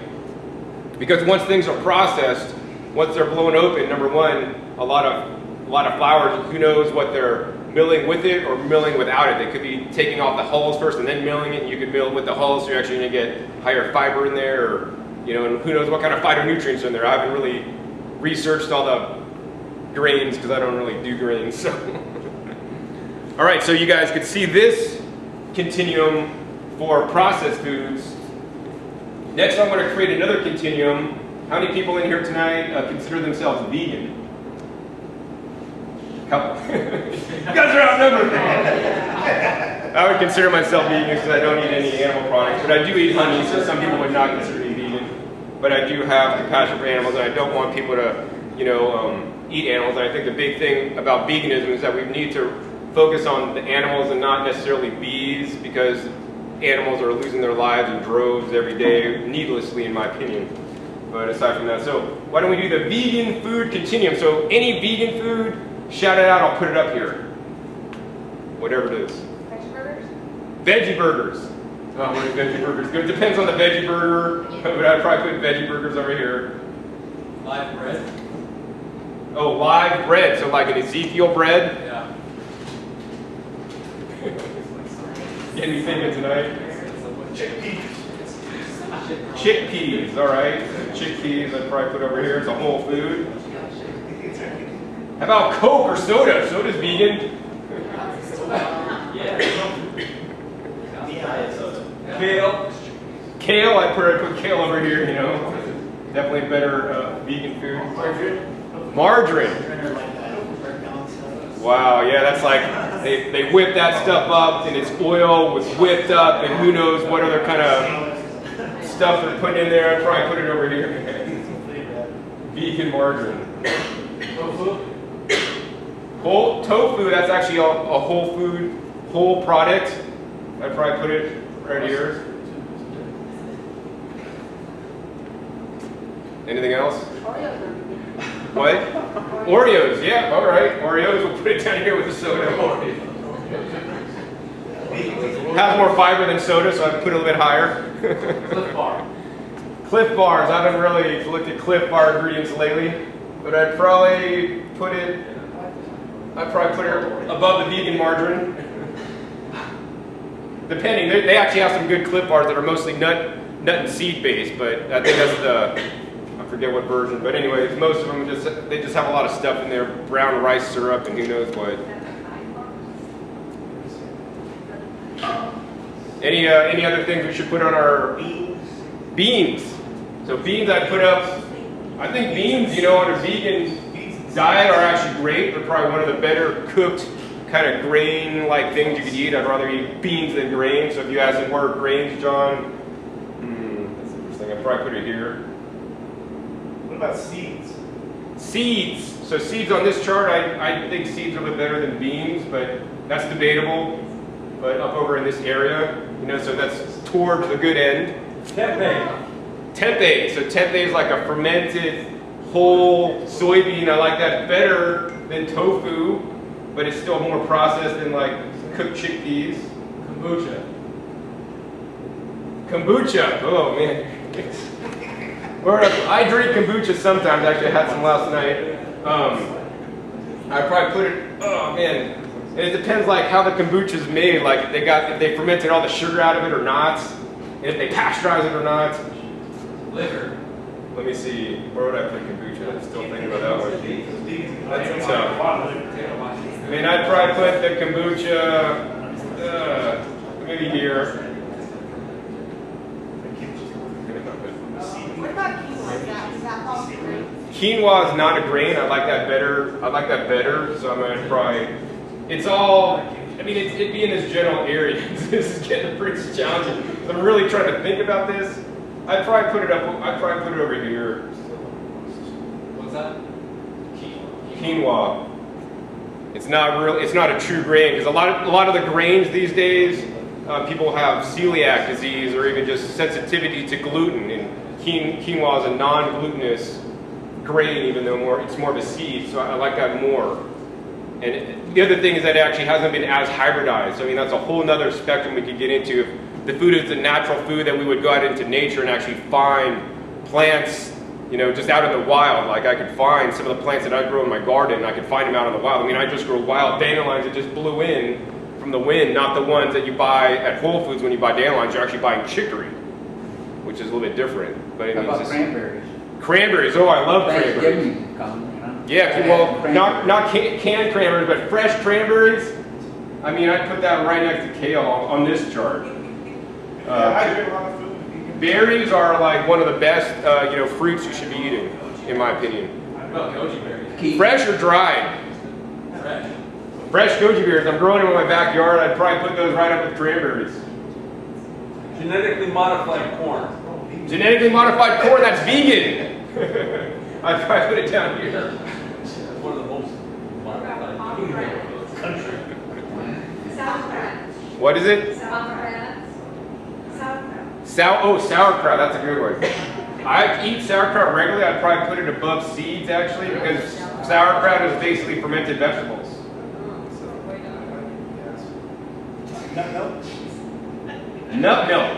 Because once things are processed, once they're blown open, number one, a lot of flours, who knows what they're milling with it or milling without it. They could be taking off the hulls first and then milling it, and you could mill with the hulls, so you're actually going to get higher fiber in there, or, you know, and who knows what kind of phytonutrients are in there. I haven't really researched all the grains because I don't really do grains. So. All right, so you guys could see this continuum for processed foods. Next, I'm going to create another continuum. How many people in here tonight consider themselves vegan? Couple. You guys are outnumbered. I would consider myself vegan because I don't eat any animal products, but I do eat honey, so some people would not consider me vegan. But I do have compassion for animals, and I don't want people to, you know, eat animals. And I think the big thing about veganism is that we need to focus on the animals and not necessarily bees, because animals are losing their lives in droves every day, needlessly, in my opinion. But aside from that, so why don't we do the vegan food continuum? So any vegan food, shout it out, I'll put it up here. Whatever it is. Veggie burgers? Veggie burgers. Oh, what is veggie burgers? It depends on the veggie burger, but I'd probably put veggie burgers over here. Live bread? Oh, live bread, so like an Ezekiel bread. Yeah. Getting me thinking tonight. Chickpeas. Chickpeas, all right. Chickpeas I'd probably put over here. It's a whole food. How about Coke or soda? Soda's vegan. Kale. Kale, I'd put kale over here, you know. Definitely better vegan food. Margarine. Wow, yeah, that's like, they whip that stuff up and it's oil with whipped up and who knows what other kind of stuff they're putting in there. I'd probably put it over here. Vegan margarine. Tofu, that's actually a whole food, whole product. I'd probably put it right here. Anything else? What? Oreos, yeah, all right. Oreos, we'll put it down here with the soda. Has more fiber than soda, so I put it a little bit higher. Cliff Bar. Cliff Bars, I haven't really looked at Cliff Bar ingredients lately, but I'd probably put it I'd probably put it above the vegan margarine. Depending, they actually have some good Clif bars that are mostly nut and seed based, but I think that's I forget what version. But anyways, most of them they just have a lot of stuff in there, brown rice syrup and who knows what. Any other things we should put on our beans? So beans I'd put up. I think beans, on a vegan diet are actually great. They're probably one of the better cooked kind of grain-like things you could eat. I'd rather eat beans than grain. So if you ask me what are grains, John, that's interesting. I'd probably put it here. What about seeds? Seeds. So seeds on this chart, I think seeds are a bit better than beans, but that's debatable. But up over in this area, so that's towards the good end. Tempeh. Tempeh. So tempeh is like a fermented whole soybean. I like that better than tofu, but it's still more processed than like cooked chickpeas. Kombucha. Kombucha. Oh man. I drink kombucha sometimes. Actually, I had some last night. I probably put it. Oh man. And it depends like how the kombucha is made. Like if they fermented all the sugar out of it or not, and if they pasteurize it or not. Liquor. Let me see. Where would I put kombucha? I'm still thinking about that one. That's tough. I mean, I'd probably put the kombucha maybe here. What about quinoa? Is that all grain? Quinoa is not a grain. I like that better. So I'm gonna probably. It's all. I mean, it'd be in this general area. This is getting pretty challenging. So I'm really trying to think about this. I'd probably put it up. I'd probably put it over here. What's that? Quinoa. It's not a true grain because a lot of the grains these days, people have celiac disease or even just sensitivity to gluten. And quinoa is a non-glutinous grain, even though it's more of a seed. So I like that more. And the other thing is that it actually hasn't been as hybridized. So I mean, that's a whole nother spectrum we could get into. If the food is the natural food, that we would go out into nature and actually find plants, just out in the wild. Like I could find some of the plants that I grow in my garden, and I could find them out in the wild. I mean, I just grow wild dandelions that just blew in from the wind, not the ones that you buy at Whole Foods when you buy dandelions. You're actually buying chicory, which is a little bit different. But it How means about cranberries? Cranberries. Oh, I love cranberries. Thanksgiving come, Yeah, well, not canned cranberries, but fresh cranberries. I mean, I'd put that right next to kale on this chart. I drink a lot of food. Berries are like one of the best, fruits you should be eating, in my opinion. What about goji berries? Fresh or dried? Fresh. Fresh goji berries. I'm growing them in my backyard. I'd probably put those right up with cranberries. Genetically modified corn. Genetically modified corn, that's vegan. I'd probably put it down here. That's one of the most modified. Country. Sauerkraut. What is it? Sauerkraut. Sauerkraut. Sauerkraut, that's a good one. I eat sauerkraut regularly. I'd probably put it above seeds actually because sauerkraut is basically fermented vegetables. Nut milk? Nut milk.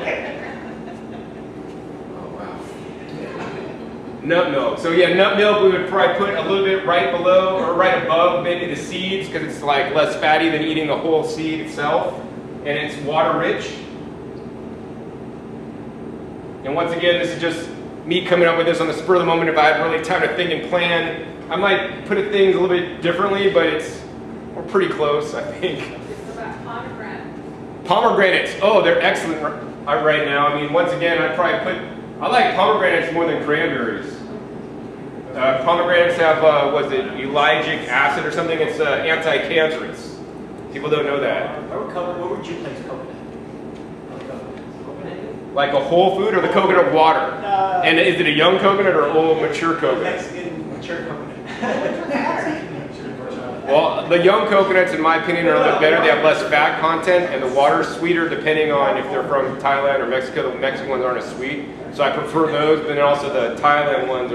Nut milk. So yeah, nut milk we would probably put a little bit right below or right above maybe the seeds because it's like less fatty than eating the whole seed itself, and it's water rich. And once again, this is just me coming up with this on the spur of the moment. If I had really time to think and plan, I might put things a little bit differently, but we're pretty close, I think. What about pomegranate? Pomegranates. Oh, they're excellent right now. I mean, once again, I like pomegranates more than cranberries. Pomegranates have, ellagic acid or something? It's anti-cancerous. People don't know that. What would you place coconut? Like a whole food or the coconut water? And is it a young coconut or old mature coconut? Mexican mature coconut. Well, the young coconuts, in my opinion, are a little bit better. They have less fat content, and the water's sweeter depending on if they're from Thailand or Mexico. The Mexican ones aren't as sweet, so I prefer those. But then also the Thailand ones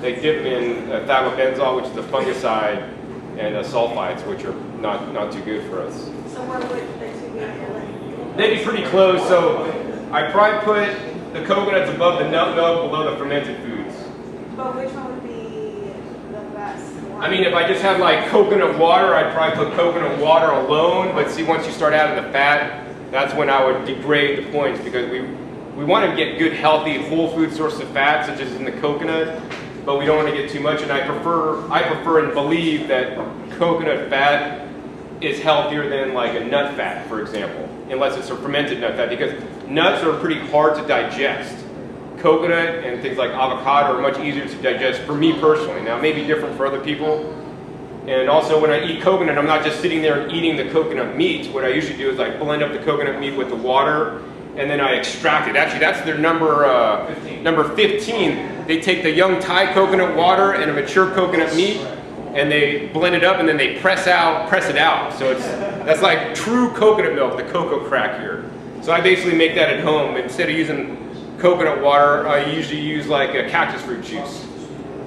they dip in thiamabenzol, which is a fungicide, and sulfites, which are not too good for us. So where would the two be here? They'd be pretty close. So I'd probably put the coconuts above the nut milk, below the fermented foods. But which one would be the best one? I mean, if I just had like coconut water, I'd probably put coconut water alone. But see, once you start adding the fat, that's when I would degrade the points, because we want to get good, healthy, whole food source of fat, such as in the coconut, but we don't want to get too much. And I prefer and believe that coconut fat is healthier than like a nut fat, for example, unless it's a fermented nut fat, because nuts are pretty hard to digest. Coconut and things like avocado are much easier to digest for me personally. Now, it may be different for other people. And also, when I eat coconut, I'm not just sitting there and eating the coconut meat. What I usually do is I blend up the coconut meat with the water, and then I extract it. Actually, that's their number 15. They take the young Thai coconut water and a mature coconut meat, and they blend it up, and then they press it out. So that's like true coconut milk, the cocoa crack here. So I basically make that at home. Instead of using coconut water, I usually use like a cactus fruit juice.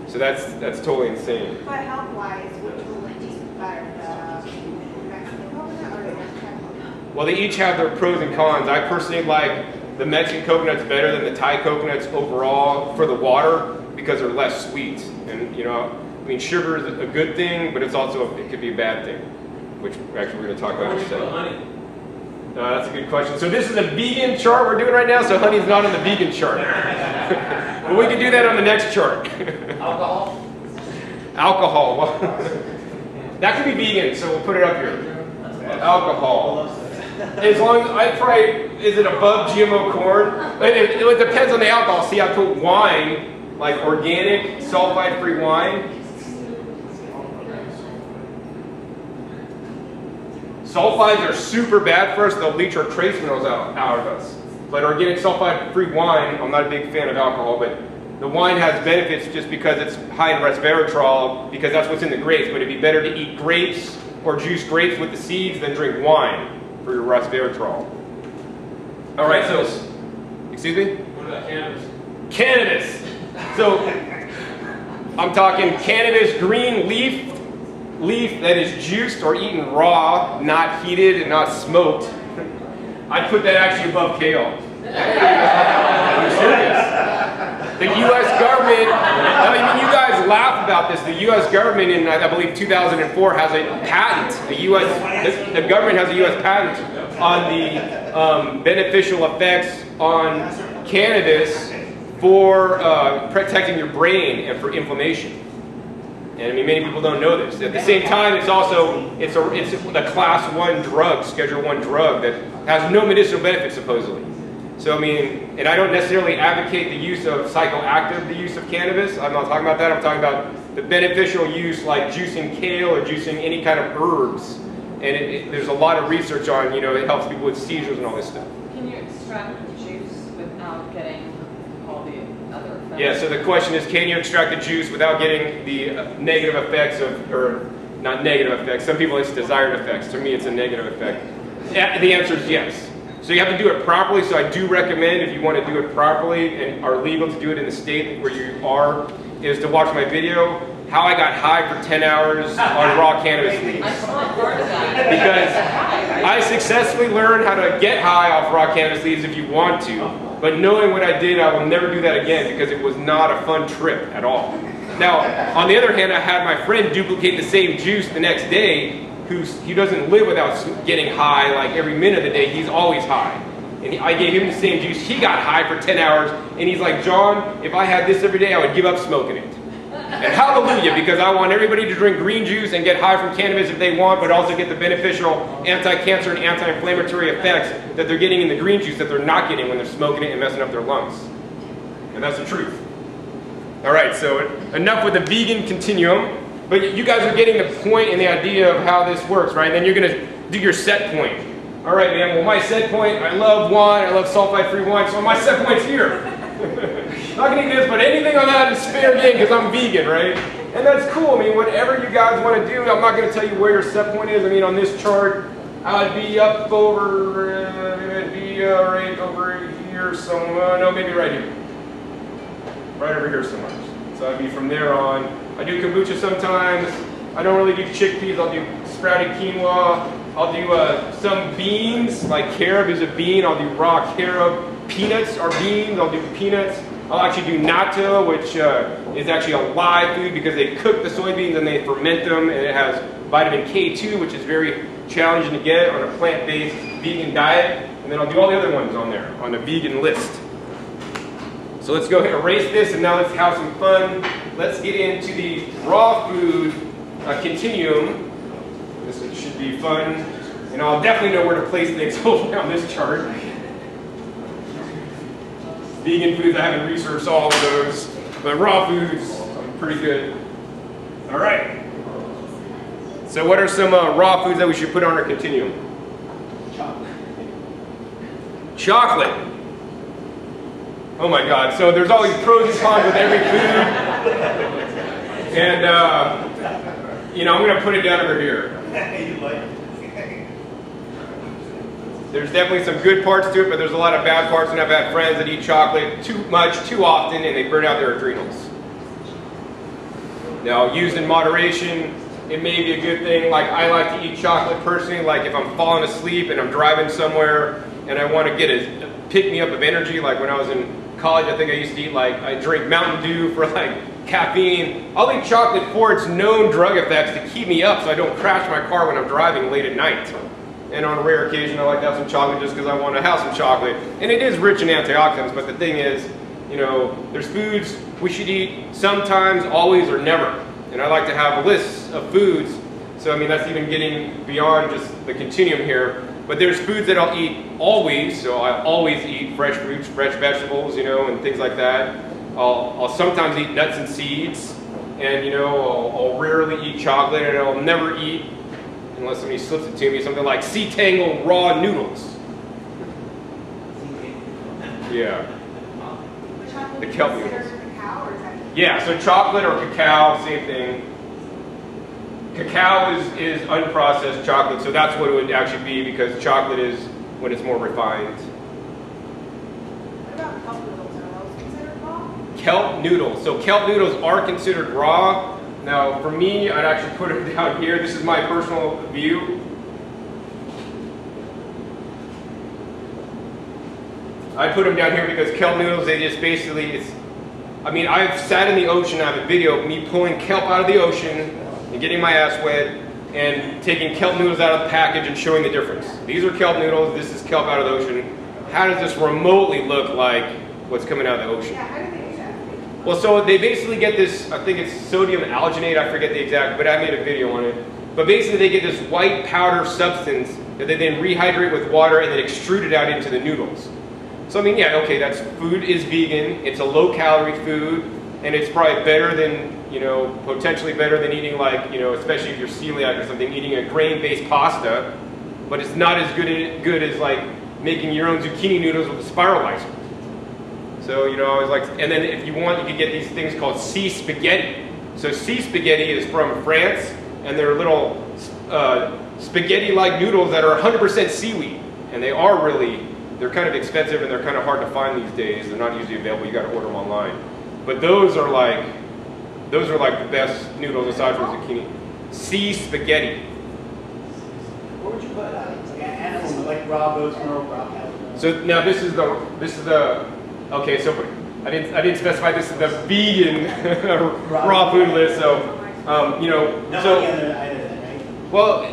So that's totally insane. But health-wise, which will taste better, the Mexican coconut or the Mexican coconut? Well, they each have their pros and cons. I personally like the Mexican coconuts better than the Thai coconuts overall for the water, because they're less sweet. And I mean, sugar is a good thing, but it could be a bad thing, which actually we're going to talk about in a second. Honey. That's a good question. So this is a vegan chart we're doing right now, so honey's not on the vegan chart. But we can do that on the next chart. Alcohol? Alcohol. Well, that could be vegan, so we'll put it up here. Alcohol. As long as is it above GMO corn? It depends on the alcohol. See, I put wine, like organic, sulfite-free wine. Sulfides are super bad for us. They'll leach our trace minerals out of us. But organic sulfide-free wine, I'm not a big fan of alcohol, but the wine has benefits just because it's high in resveratrol, because that's what's in the grapes. But it'd be better to eat grapes or juice grapes with the seeds than drink wine for your resveratrol. All right, so, excuse me? What about cannabis? Cannabis. So, I'm talking cannabis green leaf that is juiced or eaten raw, not heated and not smoked. I'd put that actually above kale. I'm serious. The U.S. government, I mean, you guys laugh about this. The U.S. government in, I believe, 2004 has a patent. The government has a U.S. patent on the beneficial effects on cannabis for protecting your brain and for inflammation. And I mean, many people don't know this. At the same time, it's a class 1 drug, Schedule 1 drug that has no medicinal benefits supposedly. So I mean, and I don't necessarily advocate the use of the use of cannabis. I'm not talking about that. I'm talking about the beneficial use, like juicing kale or juicing any kind of herbs. And there's a lot of research on, it helps people with seizures and all this stuff. Can you extract the juice without getting all the other effects? Yeah, so the question is, can you extract the juice without getting the negative effects or not negative effects. Some people it's desired effects. To me, it's a negative effect. The answer is yes. So you have to do it properly. So I do recommend, if you want to do it properly and are legal to do it in the state where you are, is to watch my video, How I Got High for 10 Hours on Raw Cannabis Leaves. I saw part of that. Because I successfully learned how to get high off raw cannabis leaves if you want to. But knowing what I did, I will never do that again because it was not a fun trip at all. Now, on the other hand, I had my friend duplicate the same juice the next day. He doesn't live without getting high like every minute of the day. He's always high. And I gave him the same juice. He got high for 10 hours. And he's like, John, if I had this every day, I would give up smoking it. And hallelujah, because I want everybody to drink green juice and get high from cannabis if they want, but also get the beneficial anti-cancer and anti-inflammatory effects that they're getting in the green juice that they're not getting when they're smoking it and messing up their lungs. And that's the truth. All right, so enough with the vegan continuum. But you guys are getting the point and the idea of how this works, right? And then you're going to do your set point. All right, man, well, my set point, I love wine, I love sulfite-free wine, so my set point's here. Not going to eat this, but anything on that is fair game because I'm vegan, right? And that's cool. I mean, whatever you guys want to do, I'm not going to tell you where your set point is. I mean, on this chart, I'd be up over, it'd be right over here somewhere. No, maybe right here. Right over here somewhere. So I'd be from there on. I do kombucha sometimes. I don't really do chickpeas. I'll do sprouted quinoa. I'll do some beans, like carob is a bean. I'll do raw carob. Peanuts are beans. I'll do peanuts. I'll actually do natto, which is actually a live food because they cook the soybeans and they ferment them, and it has vitamin K2, which is very challenging to get on a plant-based vegan diet. And then I'll do all the other ones on there, on the vegan list. So let's go ahead and erase this, and now let's have some fun. Let's get into the raw food continuum. This should be fun. And I'll definitely know where to place things on this chart. Vegan foods, I haven't researched all of those. But raw foods, I'm pretty good. All right. So what are some raw foods that we should put on our continuum? Chocolate. Oh my God. So there's always pros and cons with every food. And, you know, I'm going to put it down over here. You like it. There's definitely some good parts to it, but there's a lot of bad parts, and I've had friends that eat chocolate too much, too often, and they burn out their adrenals. Now, used in moderation, it may be a good thing. Like, I like to eat chocolate personally, like if I'm falling asleep and I'm driving somewhere and I want to get a pick-me-up of energy, like when I was in college, I think I used to eat, like, I drink Mountain Dew for, like, caffeine. I'll eat chocolate for its known drug effects to keep me up so I don't crash my car when I'm driving late at night. And on a rare occasion, I like to have some chocolate just because I want to have some chocolate. And it is rich in antioxidants, but the thing is, you know, there's foods we should eat sometimes, always, or never. And I like to have lists of foods. So, I mean, that's even getting beyond just the continuum here. But there's foods that I'll eat always. So I always eat fresh fruits, fresh vegetables, you know, and things like that. I'll sometimes eat nuts and seeds. And, you know, I'll rarely eat chocolate, and I'll never eat, unless somebody slips it to me, something like sea tangle raw noodles. Yeah. The kelp noodles. Yeah, so chocolate or cacao, same thing. Cacao is unprocessed chocolate, so that's what it would actually be, because chocolate is when it's more refined. What about kelp noodles? Are those considered raw? Kelp noodles. So kelp noodles are considered raw. Now, for me, I'd actually put them down here. This is my personal view. I put them down here because kelp noodles, they just basically, I mean, I've sat in the ocean, I have a video of me pulling kelp out of the ocean and getting my ass wet and taking kelp noodles out of the package and showing the difference. These are kelp noodles, this is kelp out of the ocean. How does this remotely look like what's coming out of the ocean? Yeah, how do they do that? Well, so they basically get this, I think it's sodium alginate, I forget the exact, but I made a video on it. But basically they get this white powder substance that they then rehydrate with water and then extrude it out into the noodles. So I mean, yeah, okay, that's food is vegan, it's a low calorie food, and it's probably better than, you know, potentially better than eating, like, you know, especially if you're celiac or something, eating a grain-based pasta, but it's not as good as like making your own zucchini noodles with a spiralizer. So, you know, I was like, and then if you want, you can get these things called sea spaghetti. So sea spaghetti is from France, and they're little spaghetti-like noodles that are 100% seaweed, and they are really, they're kind of expensive and they're kind of hard to find these days. They're not usually available. You got to order them online. But those are like the best noodles aside from zucchini. Sea spaghetti. What would you put? Like animals, like raw goat's milk, raw cow's milk. So now this is the okay. So I didn't specify this is the vegan raw food list. So you know, No, so. either then, right? Well,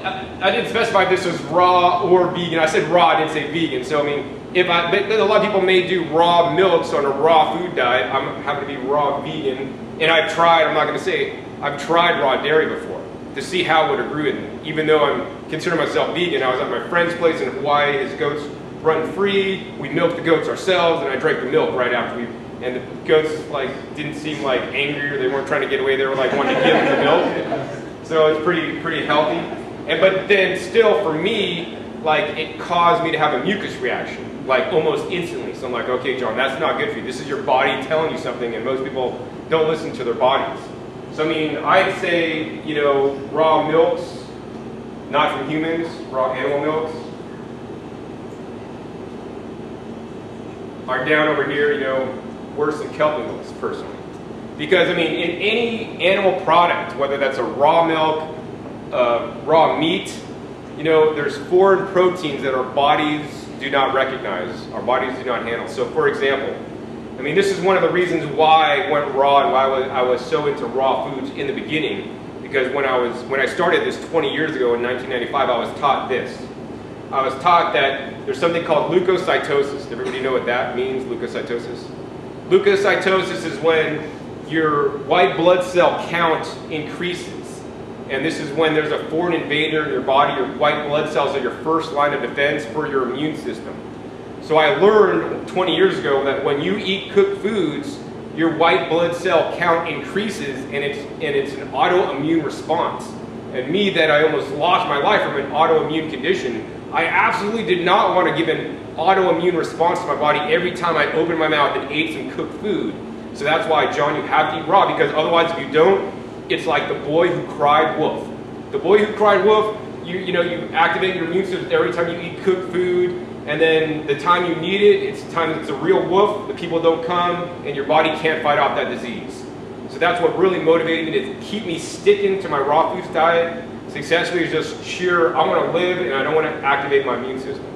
I didn't specify if this was raw or vegan. I said raw, I didn't say vegan. So I mean, but a lot of people may do raw milks on a raw food diet. I'm happy to be raw vegan, and I've tried. I'm not going to say I've tried raw dairy before to see how it would agree with me. Even though I'm consider myself vegan, I was at my friend's place in Hawaii. His goats run free. We milked the goats ourselves, and I drank the milk right after we. And the goats like didn't seem like angry, or they weren't trying to get away. They were like wanting to give me the milk. So it's pretty healthy. But then still for me, like it caused me to have a mucus reaction, like almost instantly. So I'm like, okay, John, that's not good for you. This is your body telling you something, and most people don't listen to their bodies. So I mean, I'd say, you know, raw milks, not from humans, raw animal milks, are down over here, you know, worse than kelp noodles, personally. Because, I mean, in any animal product, whether that's a raw milk, raw meat, you know, there's foreign proteins that our bodies do not recognize, our bodies do not handle. So, for example, I mean, this is one of the reasons why I went raw and why I was so into raw foods in the beginning. Because when I started this 20 years ago in 1995, I was taught this. I was taught that there's something called leukocytosis. Does everybody know what that means, leukocytosis? Leukocytosis is when your white blood cell count increases. And this is when there's a foreign invader in your body. Your white blood cells are your first line of defense for your immune system. So I learned 20 years ago that when you eat cooked foods, your white blood cell count increases, and it's an autoimmune response. And me, that I almost lost my life from an autoimmune condition, I absolutely did not want to give an autoimmune response to my body every time I opened my mouth and ate some cooked food. So that's why, John, you have to eat raw, because otherwise if you don't, it's like the boy who cried wolf. The boy who cried wolf, you activate your immune system every time you eat cooked food, and then the time you need it, it's a real wolf, the people don't come, and your body can't fight off that disease. So that's what really motivated me to keep me sticking to my raw foods diet successfully, is just sheer, I want to live and I don't want to activate my immune system.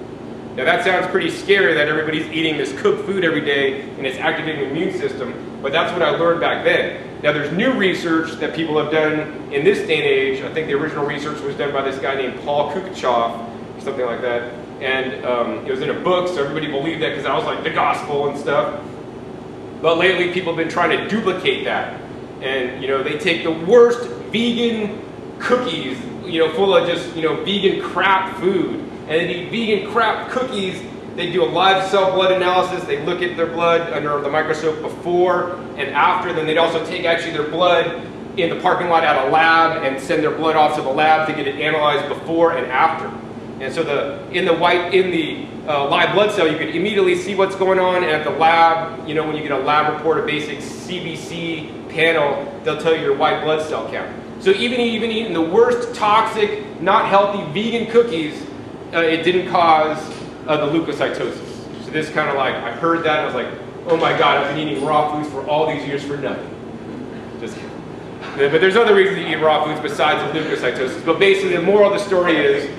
Now that sounds pretty scary that everybody's eating this cooked food every day and it's activating the immune system, but that's what I learned back then. Now there's new research that people have done in this day and age. I think the original research was done by this guy named Paul Kukachoff, or something like that. And it was in a book, so everybody believed that because that was like the gospel and stuff. But lately people have been trying to duplicate that. And they take the worst vegan cookies, full of just, vegan crap food. And they eat vegan crap cookies. They do a live cell blood analysis. They look at their blood under the microscope before and after. Then they'd also take actually their blood in the parking lot at a lab and send their blood off to the lab to get it analyzed before and after. And so in the live blood cell, you can immediately see what's going on. And at the lab, when you get a lab report, a basic CBC panel, they'll tell you your white blood cell count. So even eating the worst toxic, not healthy vegan cookies, it didn't cause the leukocytosis. So this kind of like, I heard that and I was like, oh my God, I've been eating raw foods for all these years for nothing. Just kidding. But there's other reasons to eat raw foods besides the leukocytosis. But basically the moral of the story is,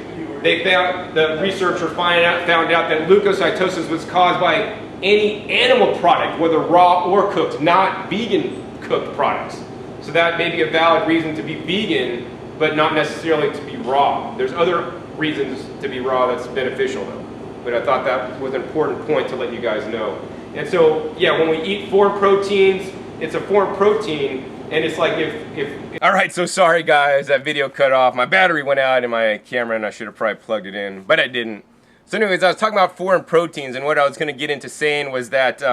the researcher found out that leukocytosis was caused by any animal product, whether raw or cooked, not vegan cooked products. So that may be a valid reason to be vegan, but not necessarily to be raw. There's other reasons to be raw that's beneficial though. But I thought that was an important point to let you guys know. And so, yeah, when we eat foreign proteins, it's a foreign protein. And it's like if all right, so sorry guys, that video cut off. My battery went out in my camera and I should have probably plugged it in, but I didn't. So anyways, I was talking about foreign proteins, and what I was going to get into saying was that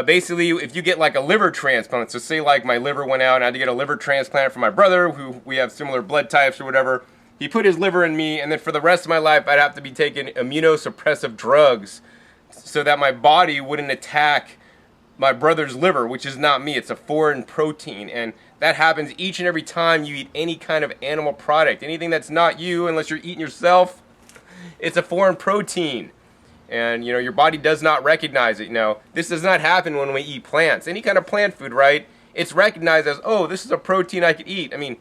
basically if you get like a liver transplant, so say like my liver went out and I had to get a liver transplant from my brother, who we have similar blood types or whatever, he put his liver in me, and then for the rest of my life I'd have to be taking immunosuppressive drugs so that my body wouldn't attack my brother's liver, which is not me. It's a foreign protein, and that happens each and every time you eat any kind of animal product. Anything that's not you, unless you're eating yourself, it's a foreign protein. And your body does not recognize it. Now, this does not happen when we eat plants. Any kind of plant food, right? It's recognized as, oh, this is a protein I could eat. I mean,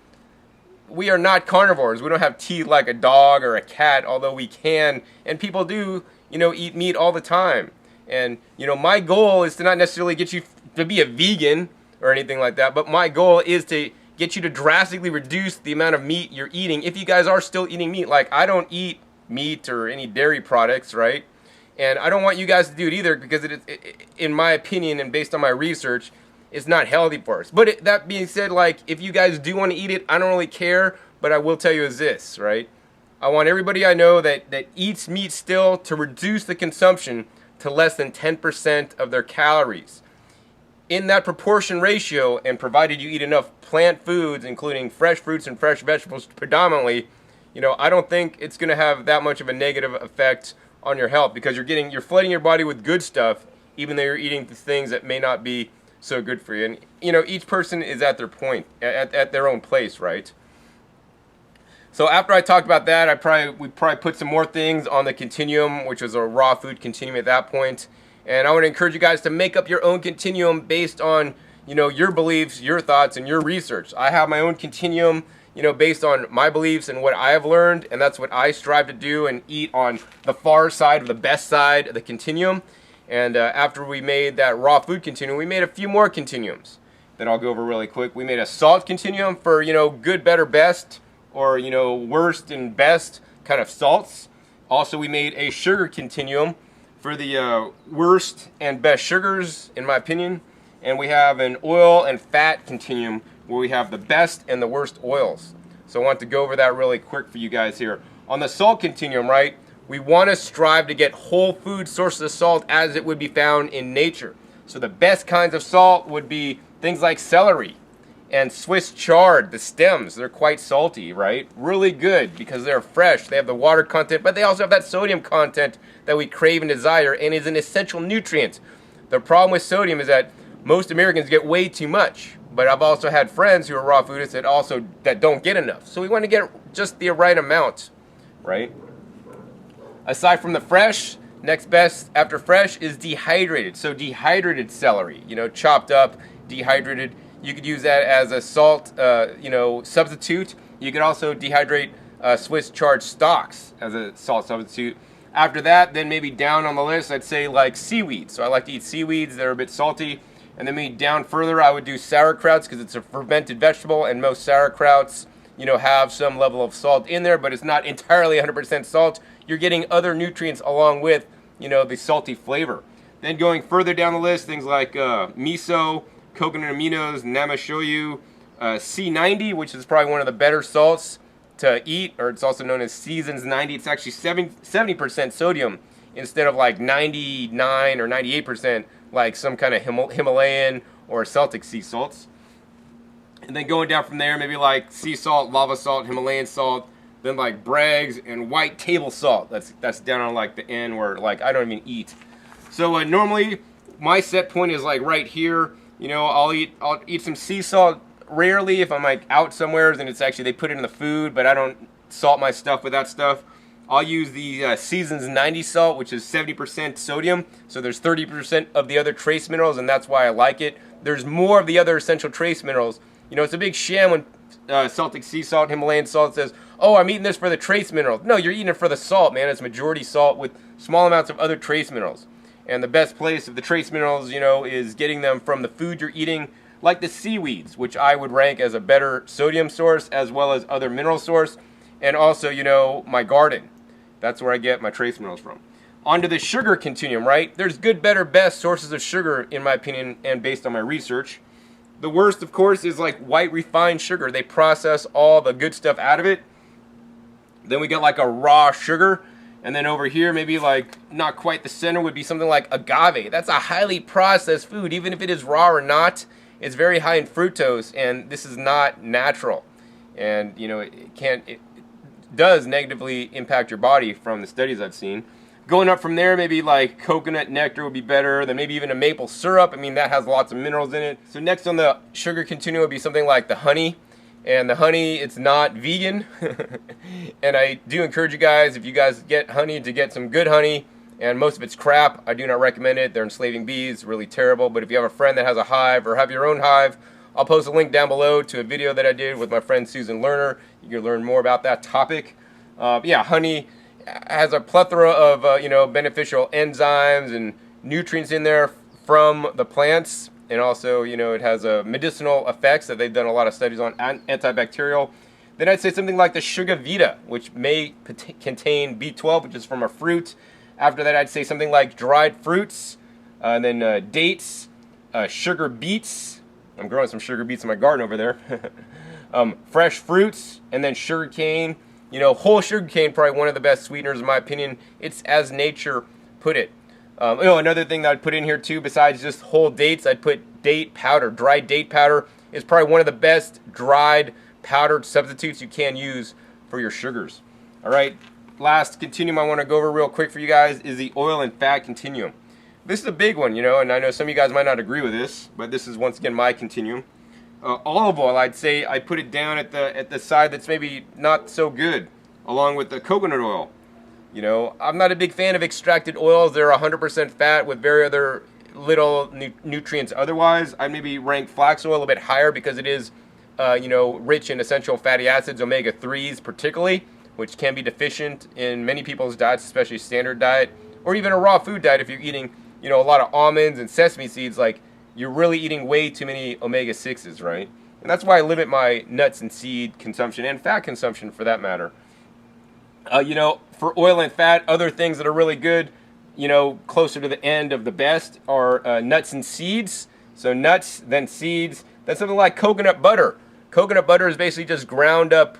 we are not carnivores. We don't have teeth like a dog or a cat, although we can, and people do, eat meat all the time. And, my goal is to not necessarily get you to be a vegan or anything like that, but my goal is to get you to drastically reduce the amount of meat you're eating if you guys are still eating meat. Like, I don't eat meat or any dairy products, right? And I don't want you guys to do it either, because in my opinion and based on my research, it's not healthy for us. But that being said, like, if you guys do want to eat it, I don't really care, but I will tell you is this, right? I want everybody I know that eats meat still to reduce the consumption to less than 10% of their calories. In that proportion ratio, and provided you eat enough plant foods, including fresh fruits and fresh vegetables predominantly, I don't think it's going to have that much of a negative effect on your health, because you're flooding your body with good stuff, even though you're eating the things that may not be so good for you. And each person is at their point, at their own place, right? So after I talked about that, we probably put some more things on the Continuum, which was a raw food continuum at that point. And I want to encourage you guys to make up your own Continuum based on, your beliefs, your thoughts, and your research. I have my own Continuum, based on my beliefs and what I have learned, and that's what I strive to do and eat on the far side, or the best side of the Continuum. And after we made that raw food continuum, we made a few more continuums that I'll go over really quick. We made a salt continuum for, good, better, best, or, worst and best kind of salts. Also, we made a sugar continuum for the worst and best sugars, in my opinion. And we have an oil and fat continuum where we have the best and the worst oils. So I want to go over that really quick for you guys here. On the salt continuum, right, we want to strive to get whole food sources of salt as it would be found in nature. So the best kinds of salt would be things like celery and Swiss chard, the stems. They're quite salty, right? Really good because they're fresh. They have the water content, but they also have that sodium content that we crave and desire and is an essential nutrient. The problem with sodium is that most Americans get way too much. But I've also had friends who are raw foodists that don't get enough. So we want to get just the right amount, right? Aside from the fresh, next best after fresh is dehydrated. So dehydrated celery, chopped up, dehydrated. You could use that as a salt, substitute. You could also dehydrate Swiss chard stalks as a salt substitute. After that, then maybe down on the list, I'd say like seaweed. So I like to eat seaweeds. They're a bit salty. And then maybe down further, I would do sauerkrauts because it's a fermented vegetable, and most sauerkrauts, have some level of salt in there, but it's not entirely 100% salt. You're getting other nutrients along with, the salty flavor. Then going further down the list, things like miso, coconut aminos, namashoyu, C90, which is probably one of the better salts to eat, or it's also known as Seasons 90. It's actually 70% sodium instead of like 99 or 98%. Like some kind of Himalayan or Celtic sea salts. And then going down from there, maybe like sea salt, lava salt, Himalayan salt, then like Bragg's and white table salt. That's down on like the end where like I don't even eat. So normally my set point is like right here. I'll eat some sea salt rarely if I'm like out somewhere and it's actually they put it in the food, but I don't salt my stuff with that stuff. I'll use the Seasons 90 salt, which is 70% sodium. So there's 30% of the other trace minerals, and that's why I like it. There's more of the other essential trace minerals. It's a big sham when Celtic sea salt, Himalayan salt says, oh, I'm eating this for the trace minerals. No, you're eating it for the salt, man. It's majority salt with small amounts of other trace minerals. And the best place of the trace minerals, is getting them from the food you're eating, like the seaweeds, which I would rank as a better sodium source as well as other mineral source. And also, my garden. That's where I get my trace minerals from. Onto the sugar continuum, right? There's good, better, best sources of sugar, in my opinion, and based on my research. The worst, of course, is like white refined sugar. They process all the good stuff out of it. Then we get like a raw sugar. And then over here, maybe like not quite the center would be something like agave. That's a highly processed food. Even if it is raw or not, it's very high in fructose, and this is not natural. And, it does negatively impact your body from the studies I've seen. Going up from there, maybe like coconut nectar would be better, then maybe even a maple syrup. I mean, that has lots of minerals in it. So next on the sugar continuum would be something like the honey. And the honey, it's not vegan. And I do encourage you guys, if you guys get honey, to get some good honey. And most of it's crap. I do not recommend it. They're enslaving bees, really terrible. But if you have a friend that has a hive or have your own hive, I'll post a link down below to a video that I did with my friend Susan Lerner. You can learn more about that topic. Honey has a plethora of beneficial enzymes and nutrients in there from the plants, and also it has medicinal effects that they've done a lot of studies on, antibacterial. Then I'd say something like the Sugar Vita, which may contain B12, which is from a fruit. After that, I'd say something like dried fruits, and then dates, sugar beets. I'm growing some sugar beets in my garden over there. Fresh fruits, and then sugar cane. Whole sugar cane, probably one of the best sweeteners in my opinion. It's as nature put it. Another thing that I'd put in here too, besides just whole dates, I'd put date powder. Dried date powder is probably one of the best dried powdered substitutes you can use for your sugars. All right, last continuum I want to go over real quick for you guys is the oil and fat continuum. This is a big one, and I know some of you guys might not agree with this, but this is once again my continuum. Olive oil, I'd say I put it down at the side that's maybe not so good, along with the coconut oil. I'm not a big fan of extracted oils. They're 100% fat with very other little nutrients otherwise. I'd maybe rank flax oil a bit higher because it is, rich in essential fatty acids, omega-3s particularly, which can be deficient in many people's diets, especially standard diet, or even a raw food diet if you're eating you know, a lot of almonds and sesame seeds, like, you're really eating way too many omega-6s, right? And that's why I limit my nuts and seed consumption and fat consumption for that matter. You know, for oil and fat, other things that are really good, you know, closer to the end of the best are nuts and seeds. So nuts, then seeds, then something like coconut butter. Coconut butter is basically just ground up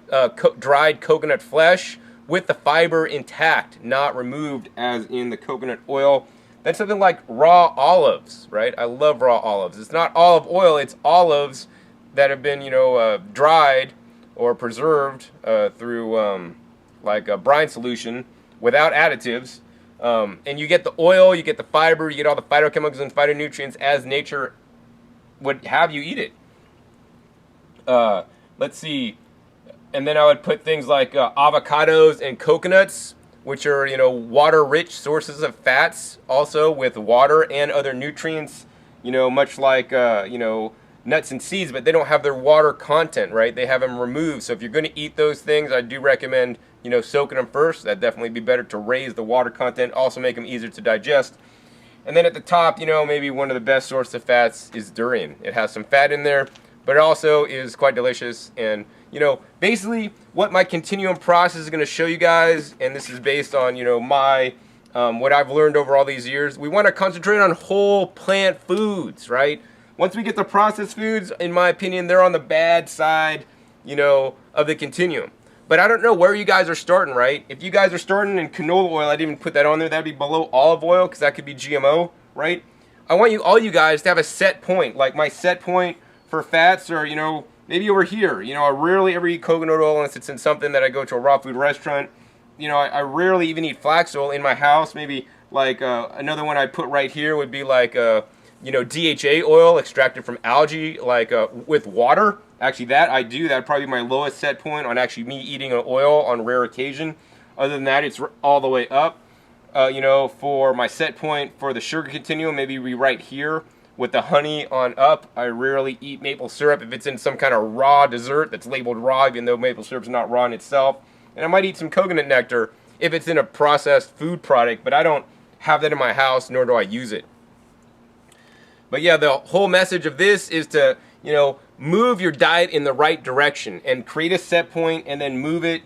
dried coconut flesh with the fiber intact, not removed as in the coconut oil. Then something like raw olives, right? I love raw olives. It's not olive oil, it's olives that have been, you know, dried or preserved through like a brine solution without additives. And you get the oil, you get the fiber, you get all the phytochemicals and phytonutrients as nature would have you eat it. Let's see. And then I would put things like avocados and coconuts, which are, you know, water-rich sources of fats, also with water and other nutrients, you know, much like, you know, nuts and seeds, but they don't have their water content, right? They have them removed. So if you're going to eat those things, I do recommend, you know, soaking them first. That'd definitely be better to raise the water content, also make them easier to digest. And then at the top, you know, maybe one of the best sources of fats is durian. It has some fat in there, but it also is quite delicious. And, you know, basically what my continuum process is going to show you guys, and this is based on, you know, my, what I've learned over all these years, we want to concentrate on whole plant foods, right? Once we get the processed foods, in my opinion, they're on the bad side, you know, of the continuum. But I don't know where you guys are starting, right? If you guys are starting in canola oil, I didn't even put that on there. That'd be below olive oil because that could be GMO, right? I want you, all you guys, to have a set point. Like my set point for fats are, you know, maybe over here. You know, I rarely ever eat coconut oil unless it's in something that I go to a raw food restaurant. You know, I rarely even eat flax oil in my house. Maybe like another one I'd put right here would be like, you know, DHA oil extracted from algae, like with water. Actually, that I do. That'd probably be my lowest set point on actually me eating an oil on rare occasion. Other than that, it's all the way up. You know, for my set point for the sugar continuum, maybe we right here with the honey on up. I rarely eat maple syrup if it's in some kind of raw dessert that's labeled raw, even though maple syrup's not raw in itself. And I might eat some coconut nectar if it's in a processed food product, but I don't have that in my house, nor do I use it. But yeah, the whole message of this is to, you know, move your diet in the right direction and create a set point and then move it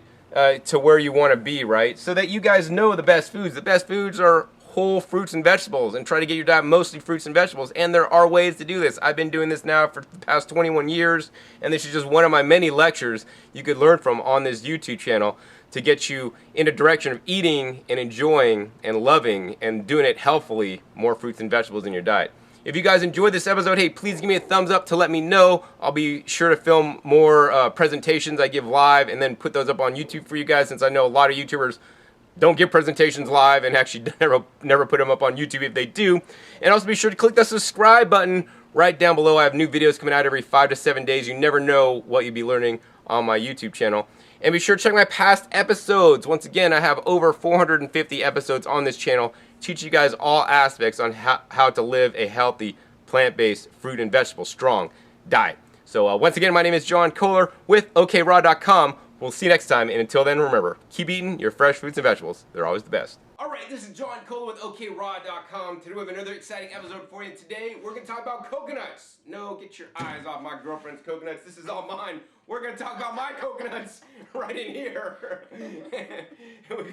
to where you want to be, right? So that you guys know the best foods. The best foods are whole fruits and vegetables, and try to get your diet mostly fruits and vegetables. And there are ways to do this. I've been doing this now for the past 21 years, and this is just one of my many lectures you could learn from on this YouTube channel to get you in a direction of eating and enjoying and loving and doing it healthfully, more fruits and vegetables in your diet. If you guys enjoyed this episode, hey, please give me a thumbs up to let me know. I'll be sure to film more presentations I give live and then put those up on YouTube for you guys, since I know a lot of YouTubers don't give presentations live and actually never put them up on YouTube if they do. And also be sure to click the subscribe button right down below. I have new videos coming out every 5 to 7 days. You never know what you'll be learning on my YouTube channel. And be sure to check my past episodes. Once again, I have over 450 episodes on this channel, teach you guys all aspects on how to live a healthy, plant-based, fruit and vegetable strong diet. So once again, my name is John Kohler with okraw.com. We'll see you next time, and until then, remember, keep eating your fresh fruits and vegetables. They're always the best. All right, this is John Kohler with okraw.com. Today we have another exciting episode for you. Today, we're going to talk about coconuts. No, get your eyes off my girlfriend's coconuts. This is all mine. We're going to talk about my coconuts right in here.